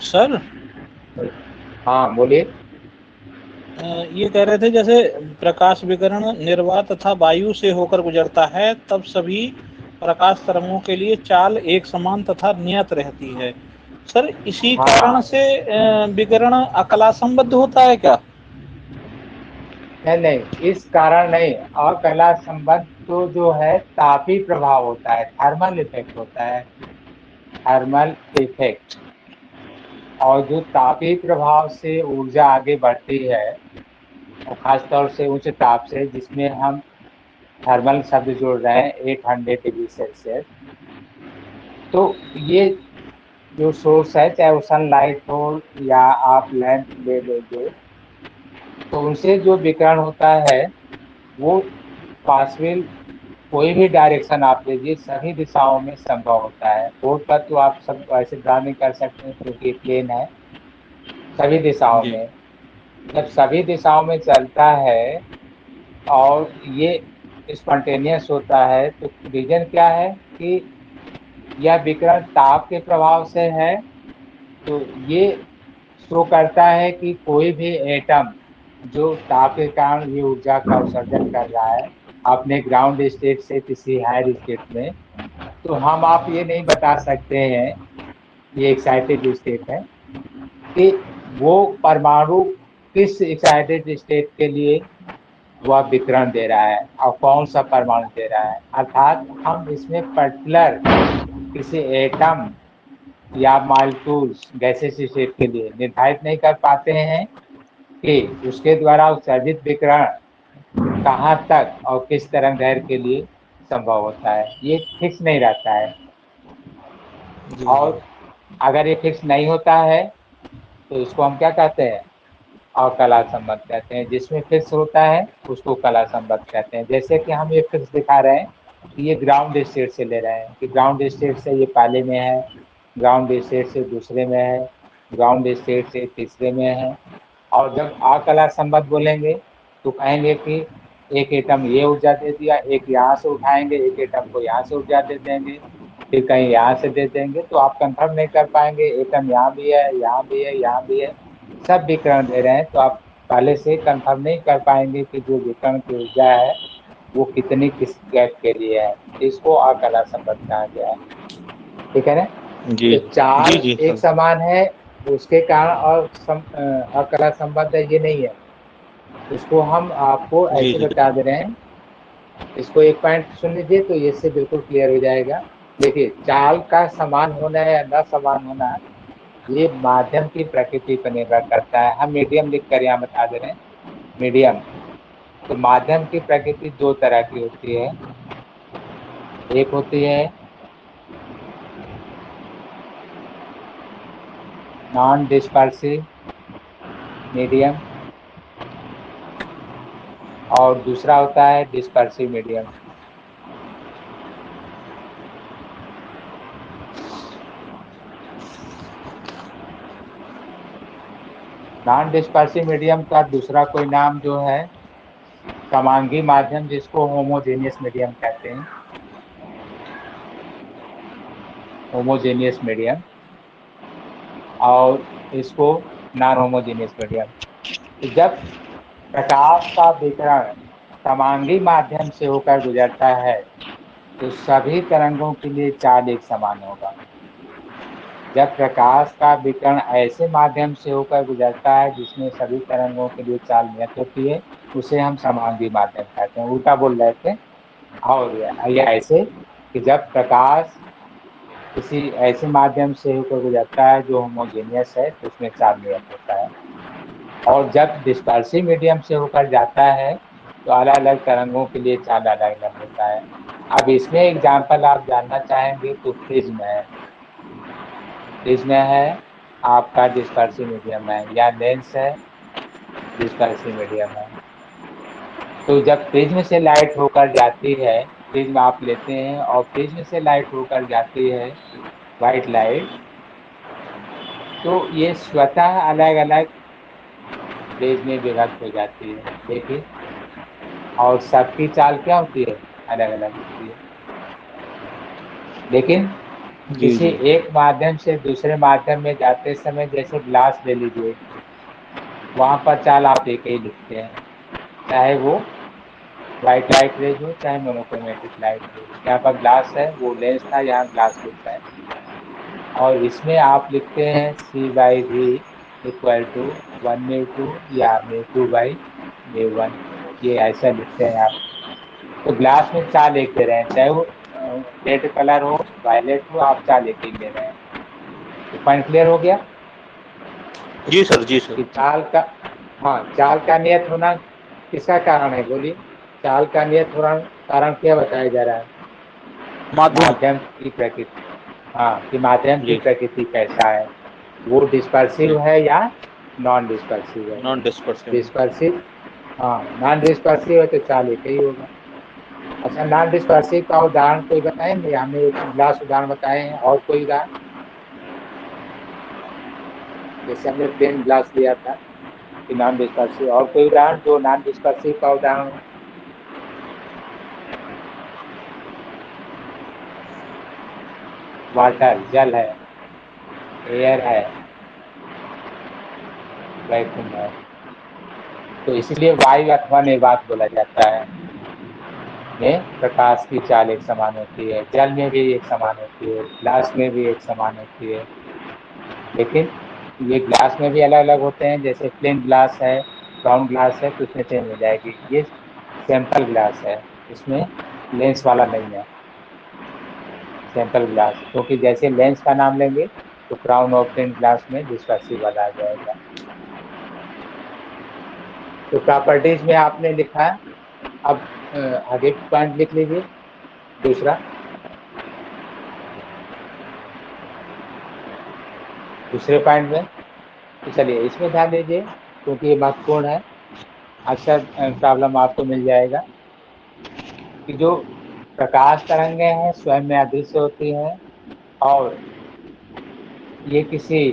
सर हाँ बोलिए। ये कह रहे थे जैसे प्रकाश विकिरण निर्वात तथा वायु से होकर गुजरता है तब सभी प्रकाश तरंगों के लिए चाल एक समान तथा नियत रहती है। सर इसी हाँ। कारण से विकिरण अकला संबद्ध होता है क्या? नहीं, इस कारण नहीं। अकला संबंध तो जो है तापी प्रभाव होता है, थर्मल इफेक्ट होता है, थर्मल इफेक्ट। और जो तापी प्रभाव से ऊर्जा आगे बढ़ती है और खासतौर से उच्च ताप से, जिसमें हम थर्मल शब्द जोड़ रहे हैं 800 डिग्री सेल्सियस, तो ये जो सोर्स है, चाहे वो सनलाइट हो या आप लैंप ले लीजिए, तो उनसे जो विकिरण होता है वो पॉसिबल कोई भी डायरेक्शन आप लीजिए, सभी दिशाओं में संभव होता है। बोर्ड पर तो आप सब ऐसे ड्रा नहीं कर सकते क्योंकि प्लेन है। सभी दिशाओं में, जब सभी दिशाओं में चलता है और ये स्पॉन्टेनियस होता है, तो रीजन क्या है कि यह विकिरण ताप के प्रभाव से है। तो ये शो करता है कि कोई भी एटम जो ताप के कारण ये ऊर्जा का उत्सर्जन कर रहा है अपने ग्राउंड स्टेट से किसी हायर स्टेट में, तो हम आप ये नहीं बता सकते हैं, ये एक्साइटेड स्टेट है, कि वो परमाणु किस एक्साइटेड स्टेट के लिए वह विकिरण दे रहा है और कौन सा परमाणु दे रहा है। अर्थात हम इसमें पर्टिकुलर किसी एटम या मॉलिक्यूल्स गैसेस स्टेट के लिए निर्धारित नहीं कर पाते हैं कि उसके द्वारा उत्सर्जित विकिरण कहाँ तक और किस तरंगदैर्घ्य के लिए संभव होता है। ये फिक्स नहीं रहता है। और अगर ये फिक्स नहीं होता है तो इसको हम क्या कहते हैं, अकला संबंध कहते हैं। जिसमें फिक्स होता है उसको कला संबंध कहते हैं। जैसे कि हम ये फिक्स दिखा रहे हैं कि ये ग्राउंड स्टेट से ले रहे हैं कि ग्राउंड स्टेट से ये पहले में है, ग्राउंड स्टेट से दूसरे में है, ग्राउंड स्टेट से तीसरे में है। और जब अकला संबंध बोलेंगे तो कहेंगे कि एक एटम ये ऊर्जा दे दिया, एक यहाँ से उठाएंगे, एक एटम को यहाँ से ऊर्जा दे देंगे, फिर कहीं यहाँ से दे देंगे, तो आप कंफर्म नहीं कर पाएंगे एटम यहाँ भी है, यहाँ भी है, यहाँ भी है, सब विकिरण दे रहे हैं। तो आप पहले से कंफर्म नहीं कर पाएंगे कि जो विकिरण की ऊर्जा है वो कितनी किस गैप के लिए है, इसको अकला संबंध कहा गया है। ठीक है ना। जी तो चाल जी एक समान है उसके कारण और अकला संबंध है ये नहीं है, उसको हम आपको जी ऐसे जी बता दे रहे हैं। इसको एक पॉइंट सुन लीजिए तो इससे बिल्कुल क्लियर हो जाएगा। देखिए, चाल का समान होना या न समान होना ये माध्यम की प्रकृति पर निर्भर करता है। हम मीडियम लिख कर यहाँ बता दे रहे हैं, मीडियम। तो माध्यम की प्रकृति दो तरह की होती है, एक होती है नॉन डिस्पर्सिव मीडियम और दूसरा होता है dispersive medium. Non dispersive medium का दूसरा कोई नाम जो है समांगी माध्यम, जिसको होमोजेनियस मीडियम कहते हैं, होमोजेनियस मीडियम, और इसको नॉन होमोजेनियस मीडियम। जब प्रकाश का विकिरण समांगी माध्यम से होकर गुजरता है तो सभी तरंगों के लिए चाल एक समान होगा। जब प्रकाश का विकिरण ऐसे माध्यम से होकर गुजरता है जिसमें सभी तरंगों के लिए चाल नियत होती है, उसे हम समांगी माध्यम कहते हैं। उल्टा बोल रहे थे। और ये ऐसे कि जब प्रकाश किसी ऐसे माध्यम से होकर गुजरता है जो होमोजेनियस है तो उसमें चाल नियत होता है। और जब डिस्पर्सिव मीडियम से होकर जाता है तो अलग अलग तरंगों के लिए चाल अलग अलग होता है। अब इसमें एग्जाम्पल आप जानना चाहेंगे तो प्रिज्म है, प्रिज्म है आपका डिस्पर्सिव मीडियम है, या लेंस है डिस्पर्सिव मीडियम है। तो जब प्रिज्म से लाइट होकर जाती है, प्रिज्म आप लेते हैं और प्रिज्म से लाइट होकर जाती है व्हाइट लाइट, तो ये स्वतः अलग अलग रेज में विभक्त हो जाती है। देखिए, और सबकी चाल क्या होती है, अलग अलग होती है। लेकिन जी किसी जी एक माध्यम से दूसरे माध्यम में जाते समय, जैसे ग्लास ले लीजिए, वहां पर चाल आप एक ही लिखते हैं, चाहे वो व्हाइट लाइट रेज हो चाहे मोनोक्रोमेटिक लाइट रेज। यहाँ पर ग्लास है, वो लेंस था, यहाँ ग्लास लिख रहा है। और इसमें आप लिखते हैं C/V इक्वल टू 1/2 या μ2/μ1, ये ऐसा लिखते हैं आप। तो ग्लास में चाल एक दे रहे हैं, चाहे वो रेड कलर हो वायलेट हो, आप चाल एक ही ले रहे हैं। तो पॉइंट क्लियर हो गया जी सर जी सर। कि चाल का, हाँ, चाल का नियत होना किसका कारण है, बोलिए। चाल का नियत होना कारण क्या बताया जा रहा है, माध्यम। माध्यम की प्रकृति। हाँ, कि माध्यम की जी प्रकृति कैसा है, वो जी डिस्पर्सिव है या नॉन डिस्पर्सिव है। Non dispersive. डिस्पर्सिव, हाँ, नॉन डिस्पर्सिव है तो चाल एक ही होगा। अच्छा, नॉन डिस्पर्सिव का उदाहरण कोई बताएंगे, हमने एक ग्लास उदाहरण बताए हैं, और कोई उदाहरण, जैसे हमने प्लेन ग्लास लिया था कि नॉन डिस्पर्सिव, और कोई उदाहरण जो नॉन डिस्पर्सिव का उदाहरण हो। वाटर जल है, एयर है, वैक्यूम है। तो इसलिए वायु अथवा निर्वात बोला जाता है। में प्रकाश की चाल एक समान होती है, जल में भी एक समान होती है, ग्लास में भी एक समान होती है। लेकिन ये ग्लास में भी अलग अलग होते हैं, जैसे प्लेन ग्लास है, राउंड ग्लास है, तो उसमें चेंज हो जाएगी। ये सैंपल ग्लास है, इसमें लेंस वाला नहीं है, सैंपल ग्लास। क्योंकि जैसे लेंस का नाम लेंगे तो क्राउन और प्लेन ग्लास में डिस्पर्सिव वाला आ जाएगा। तो प्रॉपर्टीज में आपने लिखा है। अब आगे पॉइंट लिख लीजिए, दूसरा, दूसरे पॉइंट में। तो चलिए इसमें ध्यान दीजिए क्योंकि ये महत्वपूर्ण है, अक्सर प्रॉब्लम आपको मिल जाएगा कि जो प्रकाश तरंगें हैं स्वयं में अदृश्य होती हैं, और ये किसी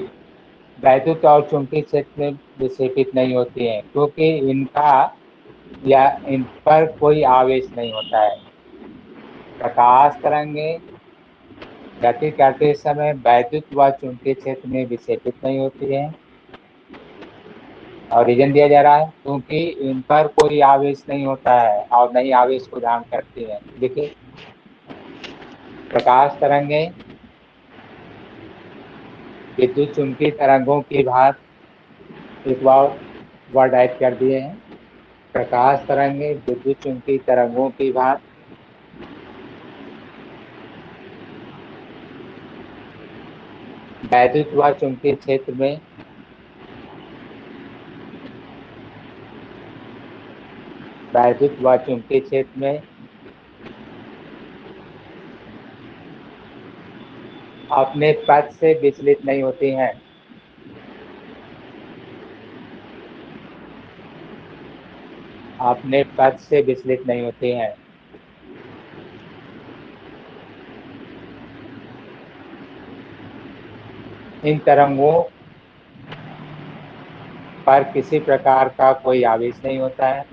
वैद्युत और चुंबकीय क्षेत्र में विक्षेपित नहीं होती हैं, क्योंकि इनका या इन पर कोई आवेश नहीं होता है। प्रकाश तरंगें गति करते समय वैद्युत व चुंबकीय क्षेत्र में विक्षेपित नहीं होती हैं। और रीजन दिया जा रहा है क्योंकि इन पर कोई आवेश नहीं होता है और नहीं आवेश को धारण करती है। देखिए, प्रकाश तरंगे विद्युत चुंबकीय तरंगों की भांति, एक बार वर्ड ऐड कर दिए हैं, प्रकाश तरंगे विद्युत चुंबकीय तरंगों की भांति वैद्युत व चुंबकीय क्षेत्र में वैद्युत व चुंबकीय क्षेत्र में अपने पथ से विचलित नहीं होती हैं। अपने पथ से विचलित नहीं होती हैं। इन तरंगों पर किसी प्रकार का कोई आवेश नहीं होता है।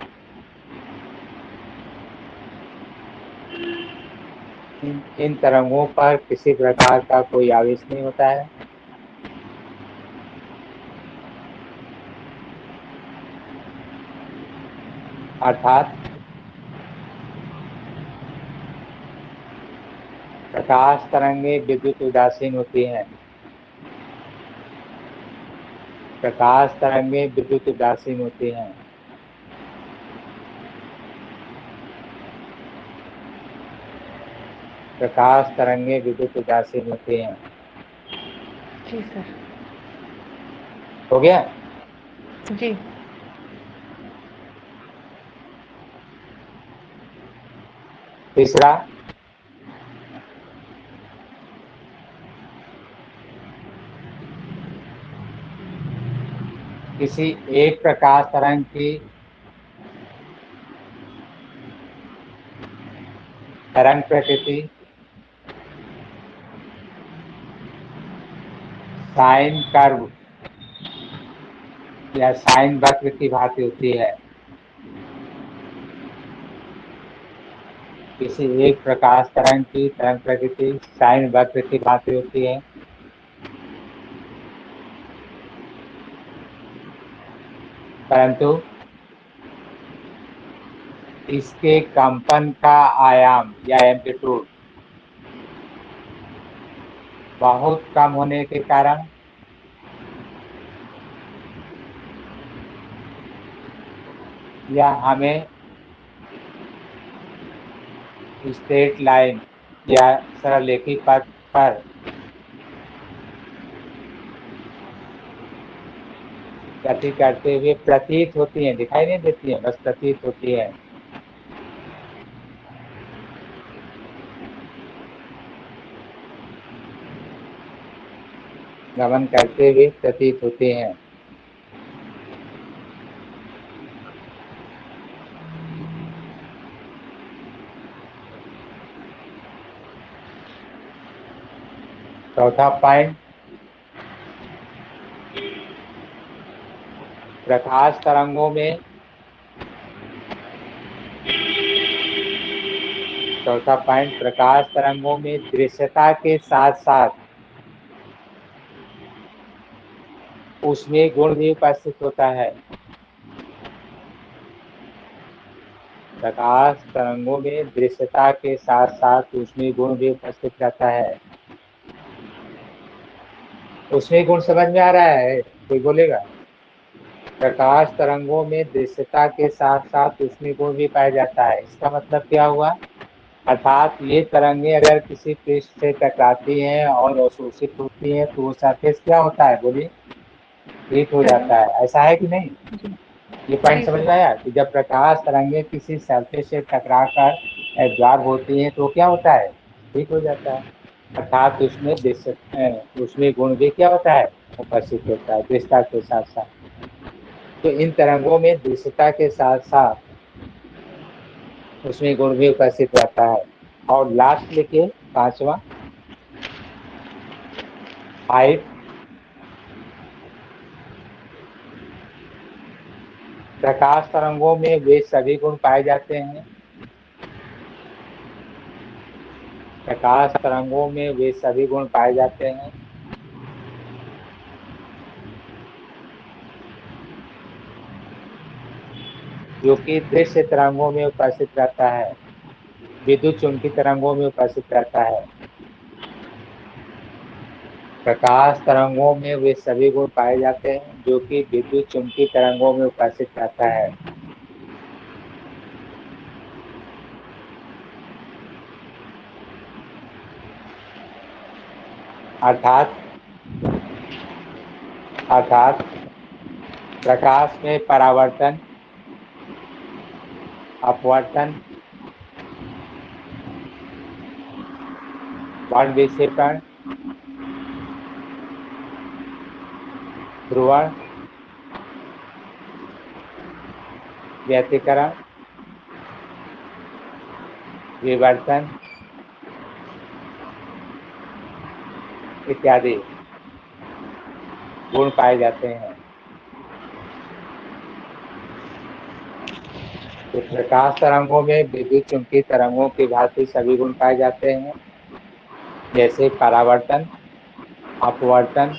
इन तरंगों पर किसी प्रकार का कोई आवेश नहीं होता है। अर्थात प्रकाश तरंगे विद्युत उदासीन होती हैं। प्रकाश तरंगे विद्युत उदासीन होती हैं। प्रकाश तरंगे विद्युत उदासीन होती हैं। जी सर। हो गया? जी। तीसरा, किसी एक प्रकाश तरंग की तरंग प्रकृति साइन कर्व या साइन वक्र की भांति होती है। किसी एक प्रकाश तरंग की तरंग प्रकृति साइन वक्र की भांति होती है। परंतु इसके कंपन का आयाम या एम्पलीट्यूड बहुत कम होने के कारण यह हमें स्ट्रेट लाइन या सरलरेखी पथ पर गति करते हुए प्रतीत होती हैं, दिखाई नहीं देती हैं, बस प्रतीत होती है। गमन करते हुए प्रतीत होते हैं। चौथा पॉइंट, प्रकाश तरंगों में चौथा पॉइंट, प्रकाश तरंगों में दृश्यता के साथ साथ उसमें गुण भी उपस्थित होता है। प्रकाश तरंगों में दृश्यता के साथ साथ उसमें गुण भी उपस्थित रहता है। उसमें गुण समझ में आ रहा है? कोई बोलेगा? प्रकाश तरंगों में दृश्यता के साथ साथ उसमें गुण भी पाया जाता है। इसका मतलब क्या हुआ? अर्थात ये तरंगे अगर किसी पृष्ठ से टकराती हैं और अवशोषित होती हैं तो वो सरफेस क्या होता है? बोलिए, हीट हो जाता है। ऐसा है कि नहीं? ये पॉइंट समझ में आया कि जब प्रकाश तरंगे किसी सरफेस से टकरा कर एब्जॉर्ब होती हैं तो क्या होता है? हीट हो जाता है। अर्थात उसमें गुण भी क्या होता है? उपस्थित होता है दृश्यता के साथ साथ। तो इन तरंगों में दृश्यता के साथ साथ उसमें गुण भी उपस्थित रहता है। और लास्ट लिखिए, पांचवा, हाइट। प्रकाश तरंगों में वे सभी गुण पाए जाते हैं। प्रकाश तरंगों में वे सभी गुण पाए जाते हैं जो कि दृश्य तरंगों में उपस्थित रहता है, विद्युत चुंबकीय तरंगों में उपस्थित रहता है। प्रकाश तरंगों में वे सभी गुण पाए जाते हैं जो कि विद्युत चुंबकीय तरंगों में उपस्थित रहता है। अर्थात प्रकाश में परावर्तन, अपवर्तन, वर्ण विक्षेपण, ध्रुवण, व्यतिकरण, विवर्तन इत्यादि गुण पाए जाते हैं। तो प्रकाश तरंगों में विद्युत चुंबकीय तरंगों की भांति सभी गुण पाए जाते हैं, जैसे परावर्तन, अपवर्तन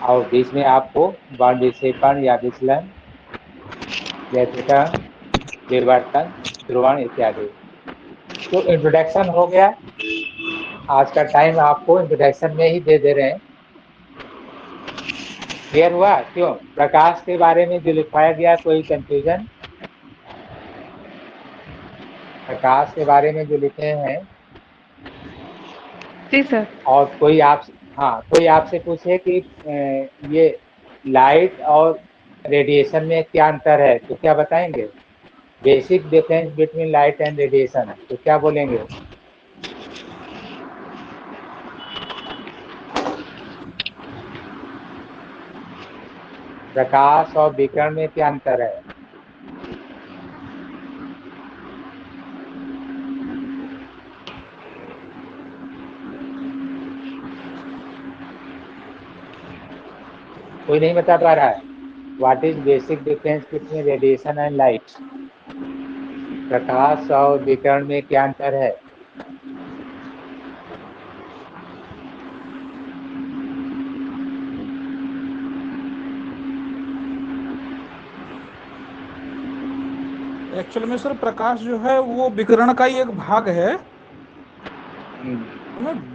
और बीच में आपको वर्ण विक्षेपण या विचलन, व्यतिकरण, विवर्तन, ध्रुवण इत्यादि। तो इंट्रोडक्शन हो गया। आज का टाइम आपको इंट्रोडक्शन में ही दे रहे हैं। क्लियर हुआ? क्यों? प्रकाश के बारे में जो लिखवाया गया, कोई कंफ्यूजन? प्रकाश के बारे में जो लिखे हैं जी सर। और कोई आपसे पूछे कि ये लाइट और रेडिएशन में क्या अंतर है, तो क्या बताएंगे? Basic difference between light and radiation, तो क्या बोलेंगे? प्रकाश और विकिरण में क्या अंतर है? कोई नहीं बता पा रहा है? What is basic difference between radiation and light? प्रकाश और विकिरण में क्या अंतर है? एक्चुअल में सर प्रकाश जो है वो विकिरण का ही एक भाग है,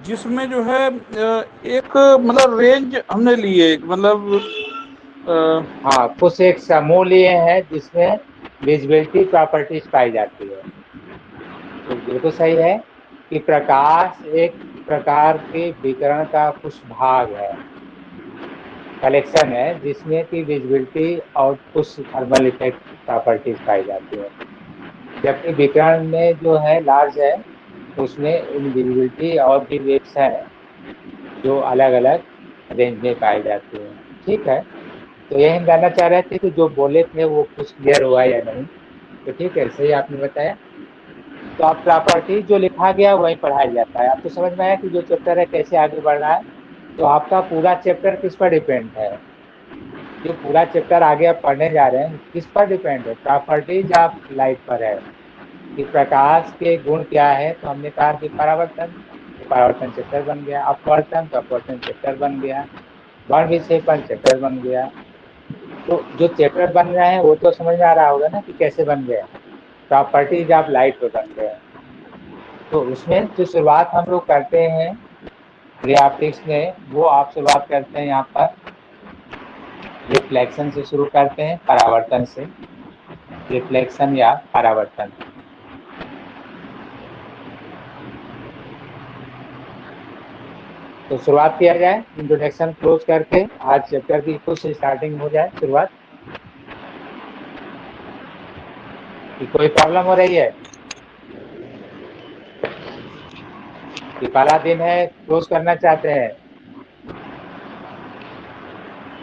जिसमें जो है एक मतलब रेंज हमने लिए, मतलब हाँ, कुछ एक समूह लिए हैं जिसमें विजिबिलिटी प्रॉपर्टीज पाई जाती है। तो बिल्कुल सही है कि प्रकाश एक प्रकार के विकिरण का कुछ भाग है, कलेक्शन है, जिसमें कि विजिबिलिटी और कुछ थर्मल इफेक्ट प्रॉपर्टीज पाई जाती है। जबकि विकिरण में जो है लार्ज है, उसमें इनविजिबिलिटी और भी वेव्स है जो अलग अलग रेंज में पाई जाती है। ठीक है, तो यही हम जानना चाह रहे थे कि जो बोले थे वो कुछ क्लियर हुआ या नहीं। तो ठीक है, सही आपने बताया। तो आप प्रॉपर्टी जो लिखा गया वही पढ़ाया जाता है। आपको समझ में आया कि जो चैप्टर है कैसे आगे बढ़ रहा है? तो आपका पूरा चैप्टर किस पर डिपेंड है? जो पूरा चैप्टर आगे आप पढ़ने जा रहे हैं किस पर डिपेंड है? प्रॉपर्टीज ऑफ लाइट पर है कि प्रकाश के गुण क्या है। तो हमने कहा कि परावर्तन, तो परावर्तन चैप्टर बन गया। अपवर्तन, तो अपवर्तन चैप्टर बन गया। वर्ण विक्षेपण चैप्टर बन गया। तो जो चैप्टर बन रहे हैं वो तो समझ में आ रहा होगा ना कि कैसे बन गए। प्रॉपर्टीज ऑफ लाइट पे बन गए। तो उसमें जो शुरुआत हम लोग करते हैं रे ऑप्टिक्स में, वो आप शुरुआत करते हैं यहाँ पर रिफ्लेक्शन से शुरू करते हैं, परावर्तन से। रिफ्लेक्शन या परावर्तन। तो शुरुआत किया जाए इंट्रोडक्शन क्लोज करके, आज चैप्टर की कुछ स्टार्टिंग हो जाए शुरुआत। कि कोई प्रॉब्लम हो रही है? कि पहला दिन है क्लोज करना चाहते हैं?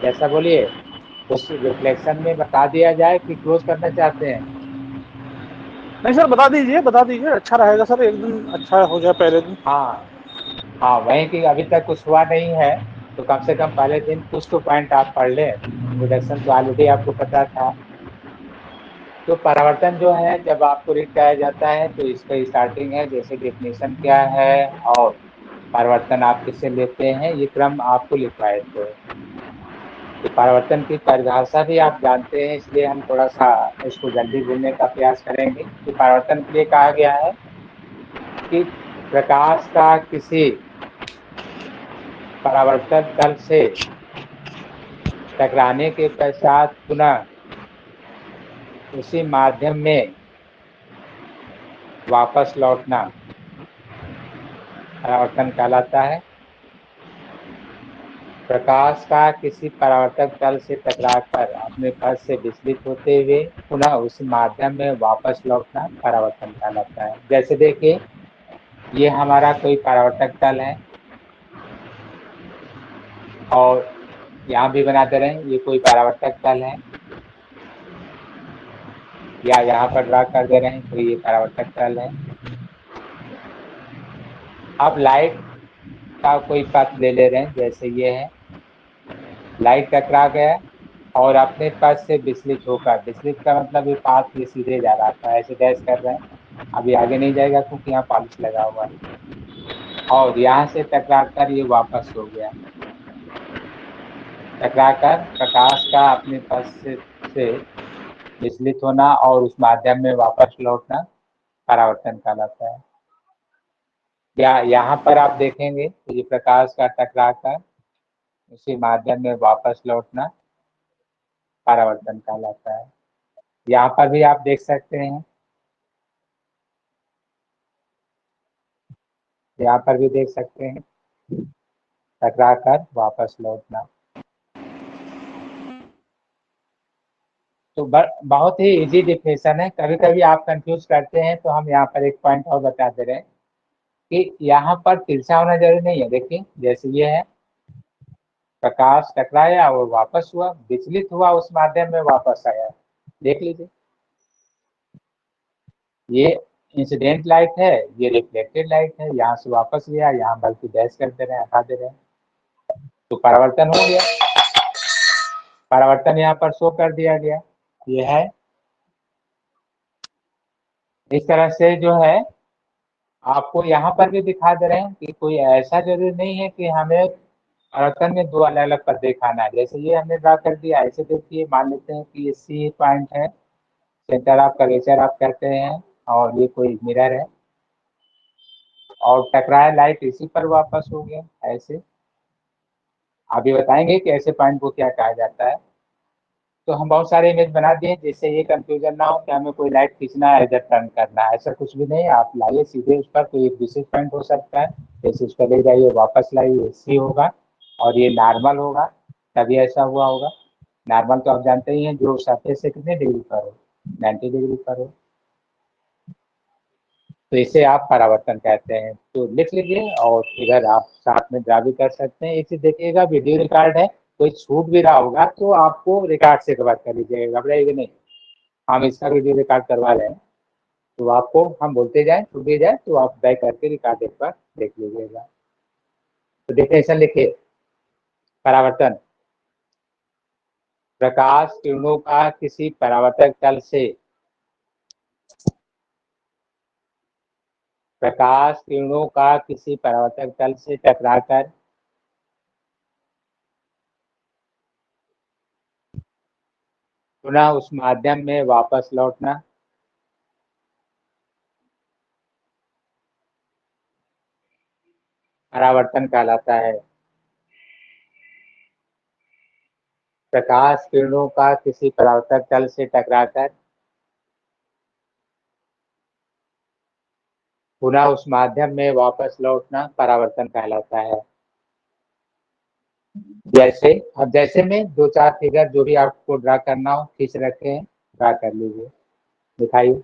जैसा बोलिए, उस रिफ्लेक्शन में बता दिया जाए कि क्लोज करना चाहते हैं। नहीं सर, बता दीजिए, अच्छा रहेगा सर, एक दिन अच्छा हो जाए पहले दिन। हाँ हाँ, वही कि अभी तक कुछ हुआ नहीं है तो कम से कम पहले दिन कुछ तो पॉइंट आप पढ़ लें। इंट्रोडक्शन तो ऑलरेडी आपको पता था। तो परावर्तन जो है जब आपको रीड कराया जाता है तो इसका स्टार्टिंग है, जैसे डेफिनेशन क्या है और परिवर्तन आप किससे लेते हैं, ये क्रम आपको लिखवाए थे। तो परावर्तन की परिभाषा भी आप जानते हैं, इसलिए हम थोड़ा सा इसको जल्दी बोलने का प्रयास करेंगे। कि परावर्तन के लिए कहा गया है कि प्रकाश का किसी परावर्तक तल से टकराने के पश्चात पुनः उसी माध्यम में वापस लौटना परावर्तन कहलाता है। प्रकाश का किसी परावर्तक तल से टकराकर अपने पथ से विचलित होते हुए पुनः उस माध्यम में वापस लौटना परावर्तन कहलाता है। जैसे देखिए, ये हमारा कोई परावर्तक तल है और यहाँ भी बनाते रहे, ये कोई परावर्तक तल है, या यहाँ पर ड्रा कर दे रहे हैं तो ये परावर्तक तल है। अब लाइट का कोई पथ ले ले रहे हैं, जैसे ये है, लाइट टकरा गया और अपने पथ से विचलित होकर, विचलित का मतलब ये पाथ ये सीधे जा रहा था, ऐसे डैश कर रहे हैं, अभी आगे नहीं जाएगा क्योंकि यहाँ पॉलिश लगा हुआ है, और यहाँ से टकराकर ये वापस हो गया। टकराकर प्रकाश का अपने पथ से विचलित होना और उस माध्यम में वापस लौटना परावर्तन कहलाता है। या यहाँ पर आप देखेंगे तो ये प्रकाश का टकराकर उसी माध्यम में वापस लौटना परावर्तन कहलाता है। यहाँ पर भी आप देख सकते हैं, यहाँ पर भी देख सकते हैं, टकरा कर वापस लौटना। तो बहुत ही इजी डिफिनेशन है। कभी कभी आप कंफ्यूज करते हैं तो हम यहाँ पर एक पॉइंट और बता दे रहे हैं कि यहाँ पर तिरछा होना जरूरी नहीं है। देखिए, जैसे ये है, प्रकाश टकराया और वापस हुआ, विचलित हुआ, उस माध्यम में वापस आया। देख लीजिए, ये इंसिडेंट लाइट है, ये रिफ्लेक्टेड लाइट है, यहाँ से वापस गया, यहाँ बल्कि डैश कर दे रहे हैं, हटा दे रहे हैं, तो परावर्तन हो गया। परावर्तन यहाँ पर शो कर दिया गया, ये है। इस तरह से जो है आपको यहाँ पर भी दिखा दे रहे हैं कि कोई ऐसा जरूरी नहीं है कि हमें परावर्तन में दो अलग अलग पर्दे खाना है। जैसे ये हमने ड्रा कर दिया, ऐसे देखिए, मान लेते हैं कि ये सी पॉइंट है, सेंटर ऑफ कर्वेचर आप कहते हैं, और ये कोई मिरर है, और टकराया लाइट इसी पर वापस हो गया। ऐसे अभी बताएंगे कि ऐसे पॉइंट को क्या कहा जाता है। तो हम बहुत सारे इमेज बना दिए जिससे ये कंफ्यूजन ना हो कि हमें कोई लाइट खींचना है, इधर टर्न करना है, ऐसा कुछ भी नहीं। आप लाइए सीधे उस पर, कोई एक विशेष पॉइंट हो सकता है, जैसे उस पर ले जाइए, वापस लाइए, सी होगा और ये नॉर्मल होगा, तभी ऐसा हुआ होगा। नॉर्मल तो आप जानते ही हैं, जो सरफेस से कितने डिग्री पर हो, 90 डिग्री पर हो, तो इसे आप परावर्तन कहते हैं। तो लिख लीजिए और इधर आप साथ में ड्रा भी कर सकते हैं। एक चीज देखिएगा, वीडियो रिकॉर्ड है, कोई छूट भी रहा होगा तो आपको रिकॉर्ड से कवर कर लीजिएगा, घबराइएगा नहीं। हम इसका वीडियो रिकॉर्ड करवा रहे हैं, तो आपको हम बोलते जाए, छूट भी जाए तो आप बैक करके रिकॉर्ड एक बार देख लीजिएगा। तो डेफिनेशन लिखिए, परावर्तन, प्रकाश किरणों का किसी परावर्तक तल से, प्रकाश किरणों का किसी परावर्तक तल से टकराकर पुनः उस माध्यम में वापस लौटना परावर्तन कहलाता है। प्रकाश किरणों का किसी परावर्तक तल से टकराकर पुनः उस माध्यम में वापस लौटना परावर्तन कहलाता है। जैसे, अब जैसे में दो चार फिगर जो भी आपको ड्रा करना हो खींच रखे हैं, ड्रा कर लीजिए, दिखाइए।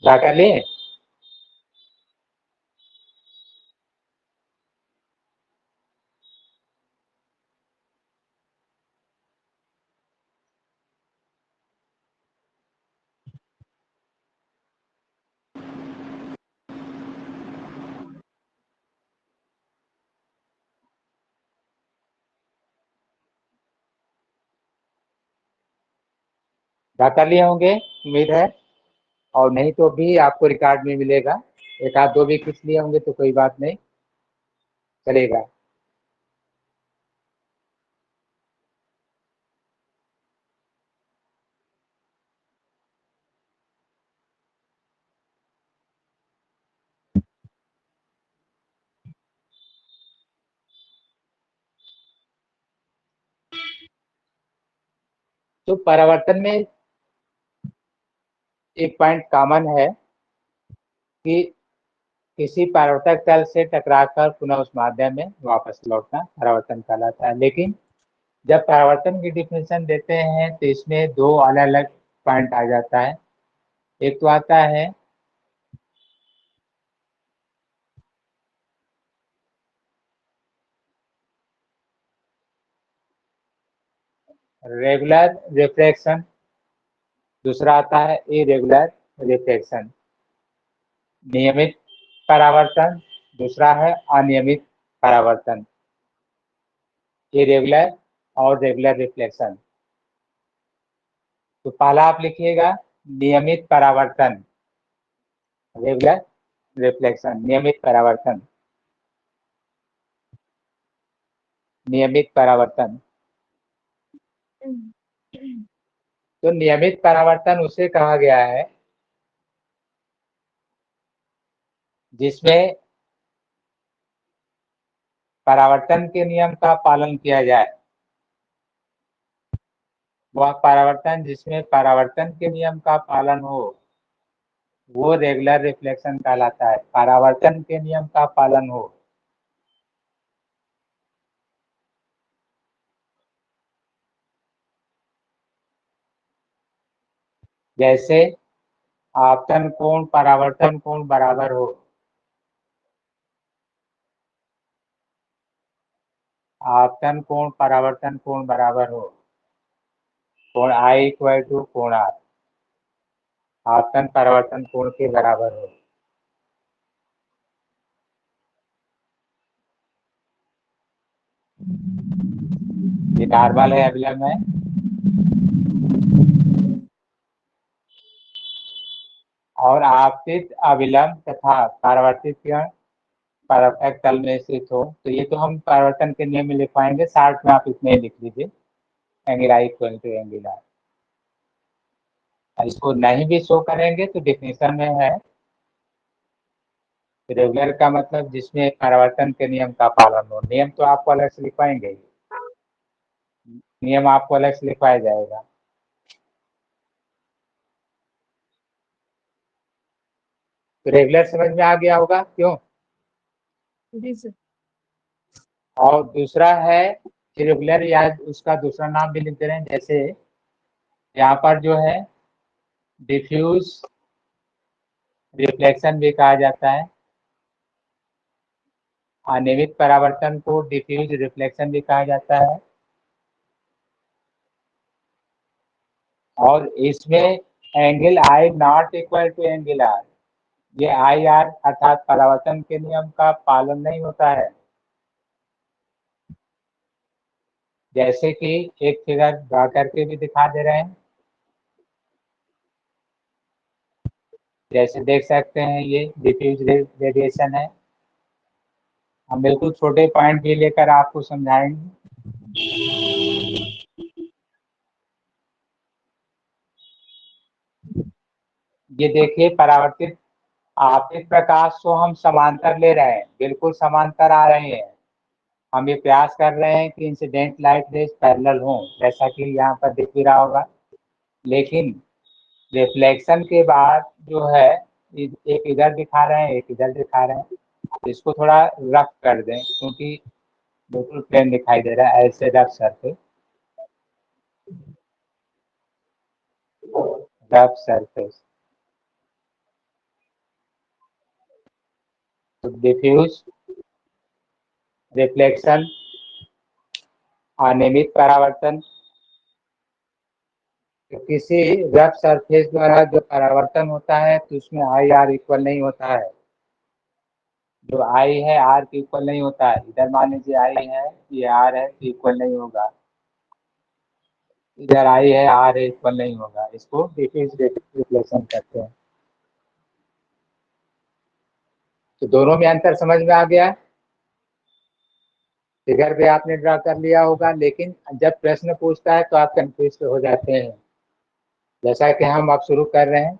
ड्रा कर लिए? ड्रा कर लिए होंगे, उम्मीद है। और नहीं तो भी आपको रिकॉर्ड में मिलेगा। एक आध दो भी खींच लिए होंगे तो कोई बात नहीं, चलेगा। तो परावर्तन में एक पॉइंट कॉमन है कि किसी परावर्तक तल से टकराकर पुनः उस माध्यम में वापस लौटना परावर्तन कहलाता है। लेकिन जब परावर्तन की डिफिनेशन देते हैं तो इसमें दो अलग अलग पॉइंट आ जाता है। एक तो आता है रेगुलर रिफ्रैक्शन, दूसरा आता है इरेगुलर रिफ्रैक्शन। नियमित परावर्तन, दूसरा है अनियमित परावर्तन, इरेगुलर और रेगुलर रिफ्लेक्शन। तो पहला आप लिखिएगा नियमित परावर्तन, रेगुलर रिफ्लेक्शन। नियमित परावर्तन, नियमित परावर्तन। तो नियमित परावर्तन उसे कहा गया है जिसमें परावर्तन के नियम का पालन किया जाए। वह परावर्तन जिसमें परावर्तन के नियम का पालन हो वो रेगुलर रिफ्लेक्शन कहलाता है। परावर्तन के नियम का पालन हो, जैसे आपतन कोण परावर्तन कोण बराबर हो, आपतन कोण परावर्तन कोण बराबर हो, कोण आई इक्वल टू कोण आर, आपतन परावर्तन कोण के बराबर हो। ये नॉर्मल है, अविलंब है। और आपतित अविलंब तथा परावर्तित किरण परावर्तक तल में स्थित हो। तो ये तो हम परावर्तन के नियम में लिख पाएंगे, 60 में आप इतने लिख लीजिए, angle i equal to angle r. इसको नहीं भी शो करेंगे तो डिफिनेशन में है रेगुलर का मतलब जिसमें परावर्तन के नियम का पालन हो। नियम तो आपको अलग से लिखवाएंगे ही, नियम आपको अलग से लिखवाया जाएगा। तो रेगुलर समझ में आ गया होगा क्यों? जी सर। और दूसरा है इरेगुलर, या उसका दूसरा नाम भी लिख दे रहे हैं, जैसे यहाँ पर जो है डिफ्यूज रिफ्लेक्शन भी कहा जाता है। अनियमित परावर्तन को डिफ्यूज रिफ्लेक्शन भी कहा जाता है। और इसमें angle i not equal to angle r, ये आई आर अर्थात परावर्तन के नियम का पालन नहीं होता है। जैसे कि एक फिगर ड्रा करके भी दिखा दे रहे हैं, जैसे देख सकते हैं ये डिफ्यूज रेडिएशन है। हम बिल्कुल छोटे पॉइंट भी लेकर आपको समझाएंगे। ये देखिए परावर्तित आपतित प्रकाश को हम समांतर ले रहे हैं, बिल्कुल समांतर आ रहे हैं। हम ये प्रयास कर रहे हैं कि इंसिडेंट लाइट रेज पैरेलल हों, जैसा कि यहाँ पर दिख भी रहा होगा। लेकिन रिफ्लेक्शन के बाद जो है एक इधर दिखा रहे हैं, एक इधर दिखा रहे हैं। इसको थोड़ा रफ कर दें क्योंकि बिल्कुल प्लेन दिखाई दे रहा है, ऐसे रफ सरफेस, रफ सरफेस। तो डिफ्यूज रिफ्लेक्शन, अनियमित परावर्तन। तो किसी रफ सरफेस द्वारा जो परावर्तन होता है तो उसमें आई आर इक्वल नहीं होता है। जो आई है आर के इक्वल नहीं होता है। इधर मान लीजिए आई है, ये आर है, तो इक्वल नहीं होगा। इधर आई है, आर है, इक्वल नहीं होगा। इसको डिफ्यूज रिफ्लेक्शन कहते हैं। तो दोनों में अंतर समझ में आ गया। फिगर पे आपने ड्रा कर लिया होगा, लेकिन जब प्रश्न पूछता है तो आप कंफ्यूज हो जाते हैं। जैसा कि हम अब शुरू कर रहे हैं,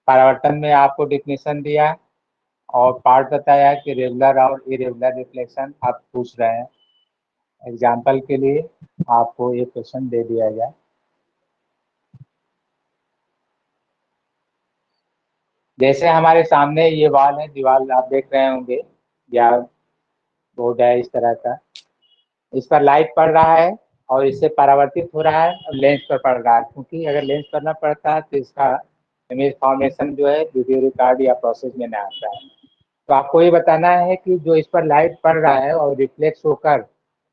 परावर्तन में आपको डिफिनेशन दिया और पार्ट बताया कि रेगुलर और इरेगुलर रिफ्लेक्शन आप पूछ रहे हैं। एग्जाम्पल के लिए आपको एक क्वेश्चन दे दिया जाए। जैसे हमारे सामने ये वॉल है, दीवार आप देख रहे होंगे या बोर्ड है इस तरह का, इस पर लाइट पड़ रहा है और इससे परावर्तित हो रहा है और लेंस पर पड़ रहा है, क्योंकि अगर लेंस पर ना पड़ता है तो इसका इमेज फॉर्मेशन जो है वीडियो रिकॉर्ड या प्रोसेस में ना आता है। तो आपको ये बताना है कि जो इस पर लाइट पड़ रहा है और रिफ्लेक्स होकर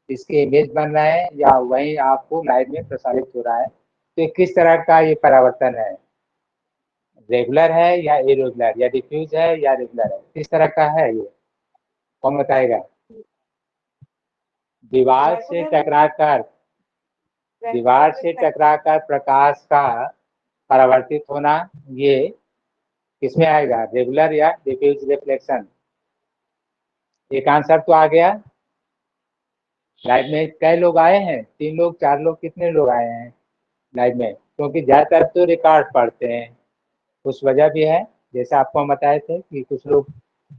इसके इमेज बन रहा है या वहीं आपको लाइट में प्रसारित हो रहा है, तो किस तरह का ये परावर्तन है, रेगुलर है या इरेगुलर, या डिफ्यूज है या रेगुलर है, किस तरह का है ये, कौन बताएगा? दीवार से टकराकर प्रकाश का परावर्तित होना, ये किसमें आएगा, रेगुलर या डिफ्यूज रिफ्लेक्शन? एक आंसर तो आ गया। लाइव में कई लोग आए हैं, 3 लोग 4 लोग, कितने लोग आए हैं लाइव में? क्योंकि ज्यादातर तो रिकॉर्ड पढ़ते हैं, कुछ वजह भी है, जैसे आपको हम बताए थे कि कुछ लोग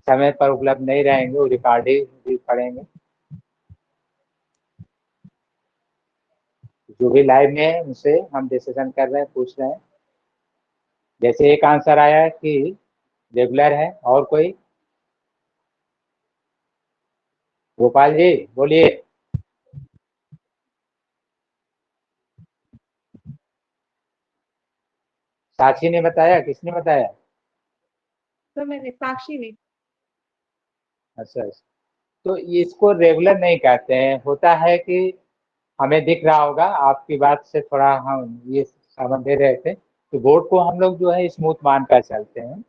समय पर उपलब्ध नहीं रहेंगे, वो रिकॉर्ड ही पढ़ेंगे। जो भी लाइव में है उनसे हम डिस्कशन कर रहे हैं, पूछ रहे हैं। जैसे एक आंसर आया है कि रेगुलर है, और कोई? गोपाल जी बोलिए। साक्षी ने बताया, किसने बताया? तो मैंने साक्षी ने। अच्छा, तो इसको रेगुलर नहीं कहते हैं। होता है कि हमें दिख रहा होगा, आपकी बात से थोड़ा हम ये समझ दे रहे थे, तो बोर्ड को हम लोग जो है स्मूथ मान कर चलते हैं,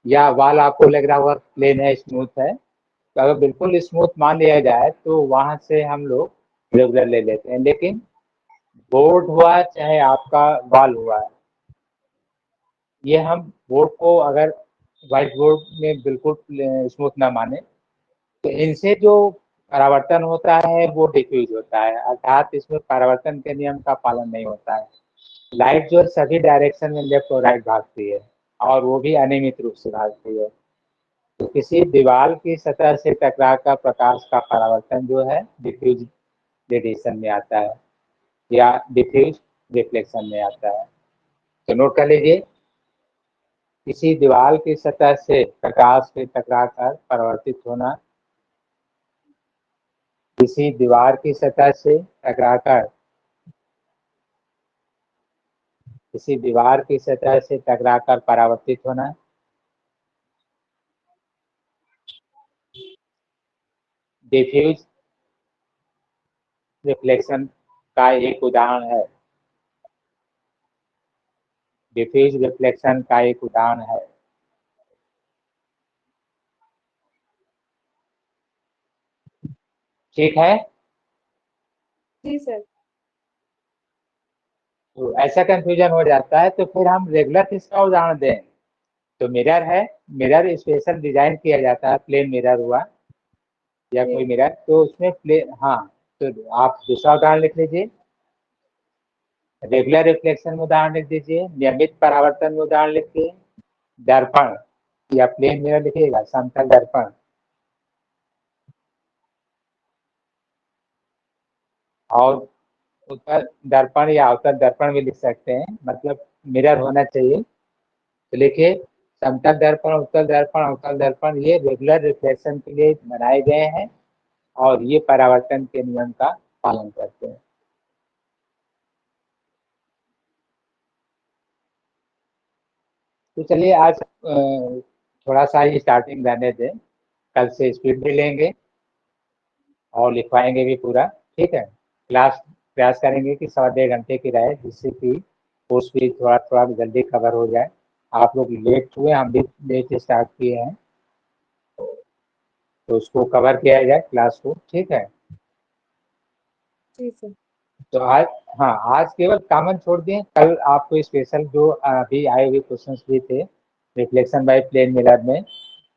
या वाल आपको लग रहा होगा प्लेन है, स्मूथ है, तो अगर बिल्कुल स्मूथ मान लिया जाए तो वहां से हम लोग रेगुलर ले लेते हैं। लेकिन बोर्ड हुआ चाहे आपका वाल हुआ, ये हम बोर्ड को अगर व्हाइट बोर्ड में बिल्कुल स्मूथ ना माने, तो इनसे जो परावर्तन होता है वो डिफ्यूज होता है, अर्थात इसमें परावर्तन के नियम का पालन नहीं होता है। लाइट जो सभी डायरेक्शन में लेफ्ट और राइट भागती है, और वो भी अनियमित रूप से भागती है। तो किसी दीवार की सतह से टकराकर प्रकाश का परावर्तन जो है डिफ्यूज रेडिएशन में आता है या डिफ्यूज रिफ्लेक्शन में आता है। तो नोट कर लीजिए, किसी दीवार की सतह से प्रकाश से टकराकर परावर्तित होना, किसी दीवार की सतह से टकराकर किसी दीवार की सतह से टकराकर परावर्तित होना, डिफ्यूज रिफ्लेक्शन का एक उदाहरण है। डिफ्यूज रिफ्लेक्शन का एक उदाहरण है। ठीक है, जी सर। तो ऐसा कंफ्यूजन हो जाता है, तो फिर हम रेगुलर किसका उदाहरण दें? तो मिरर है, मिरर स्पेशल डिजाइन किया जाता है, प्लेन मिरर हुआ या कोई मिरर, तो उसमें प्लेन, हाँ, तो आप दूसरा उदाहरण लिख लीजिए, रेगुलर रिफ्लेक्शन में उदाहरण लिख दीजिए, नियमित परावर्तन में उदाहरण लिखिए, दर्पण या प्लेन मिरर लिखिएगा, समतल दर्पण, और उत्तल दर्पण या अवतल दर्पण भी लिख सकते हैं, मतलब मिरर होना चाहिए। तो लिखिए, समतल दर्पण, उत्तल दर्पण, अवतल दर्पण, ये रेगुलर रिफ्लेक्शन के लिए बनाए गए हैं और ये परावर्तन के नियम का पालन करते हैं। तो चलिए आज थोड़ा सा ही स्टार्टिंग रहने दें, कल से स्पीड भी लेंगे और लिखवाएंगे भी पूरा, ठीक है। क्लास प्रयास करेंगे कि 1.25 घंटे की रहे, जिससे कि कोर्स भी थोड़ा थोड़ा जल्दी कवर हो जाए। आप लोग लेट हुए, हम भी लेट स्टार्ट किए हैं, तो उसको कवर किया जाए क्लास को, ठीक है। जी सर। तो आज, हाँ, आज केवल कॉमन छोड़ दिए, कल आपको स्पेशल जो अभी आए हुए क्वेश्चंस भी थे रिफ्लेक्शन बाय प्लेन मिरर में,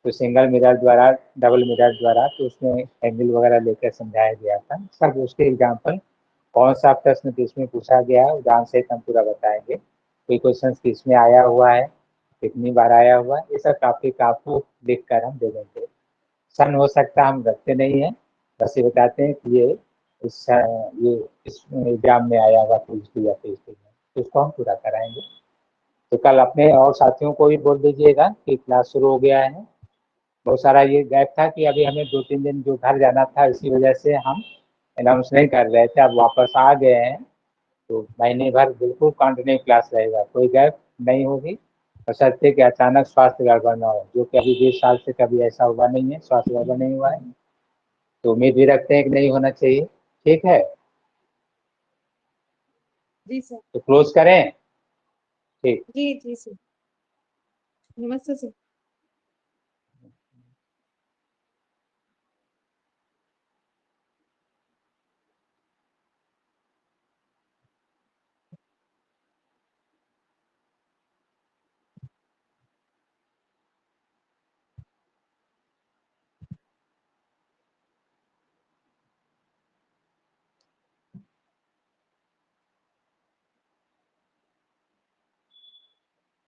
तो सिंगल मिरर द्वारा, डबल मिरर द्वारा, तो उसमें एंगल वगैरह लेकर समझाया गया था। सब उसके एग्जाम्पल कौन सा प्रश्न किसमें पूछा गया है उदाहरण से हम पूरा बताएंगे। कोई क्वेश्चन किसमें आया हुआ है, कितनी बार आया हुआ है, ये सब टॉपिक आपको लिख कर हम दे देंगे। सन हो सकता है हम रखते नहीं है, बस ये बताते हैं कि ये इस एग्जाम में आया हुआ PhD या PhD में, तो उसको हम पूरा कराएंगे। तो कल अपने और साथियों को भी बोल दीजिएगा कि क्लास शुरू हो गया है। बहुत सारा ये गैप था कि अभी हमें 2-3 दिन जो घर जाना था, इसी वजह से हम अनाउंस नहीं कर रहे थे। अब वापस आ गए हैं तो महीने भर बिल्कुल कंटिन्यू क्लास रहेगा, कोई गैप नहीं होगी। बशर्ते कि अचानक स्वास्थ्य गड़बड़ ना हो, जो कि अभी 20 साल से कभी ऐसा हुआ नहीं है, स्वास्थ्य गड़बड़ नहीं हुआ है। तो उम्मीद भी रखते हैं कि नहीं होना चाहिए। ठीक है, जी सर। तो क्लोज करें। ठीक। जी जी सर। नमस्ते सर।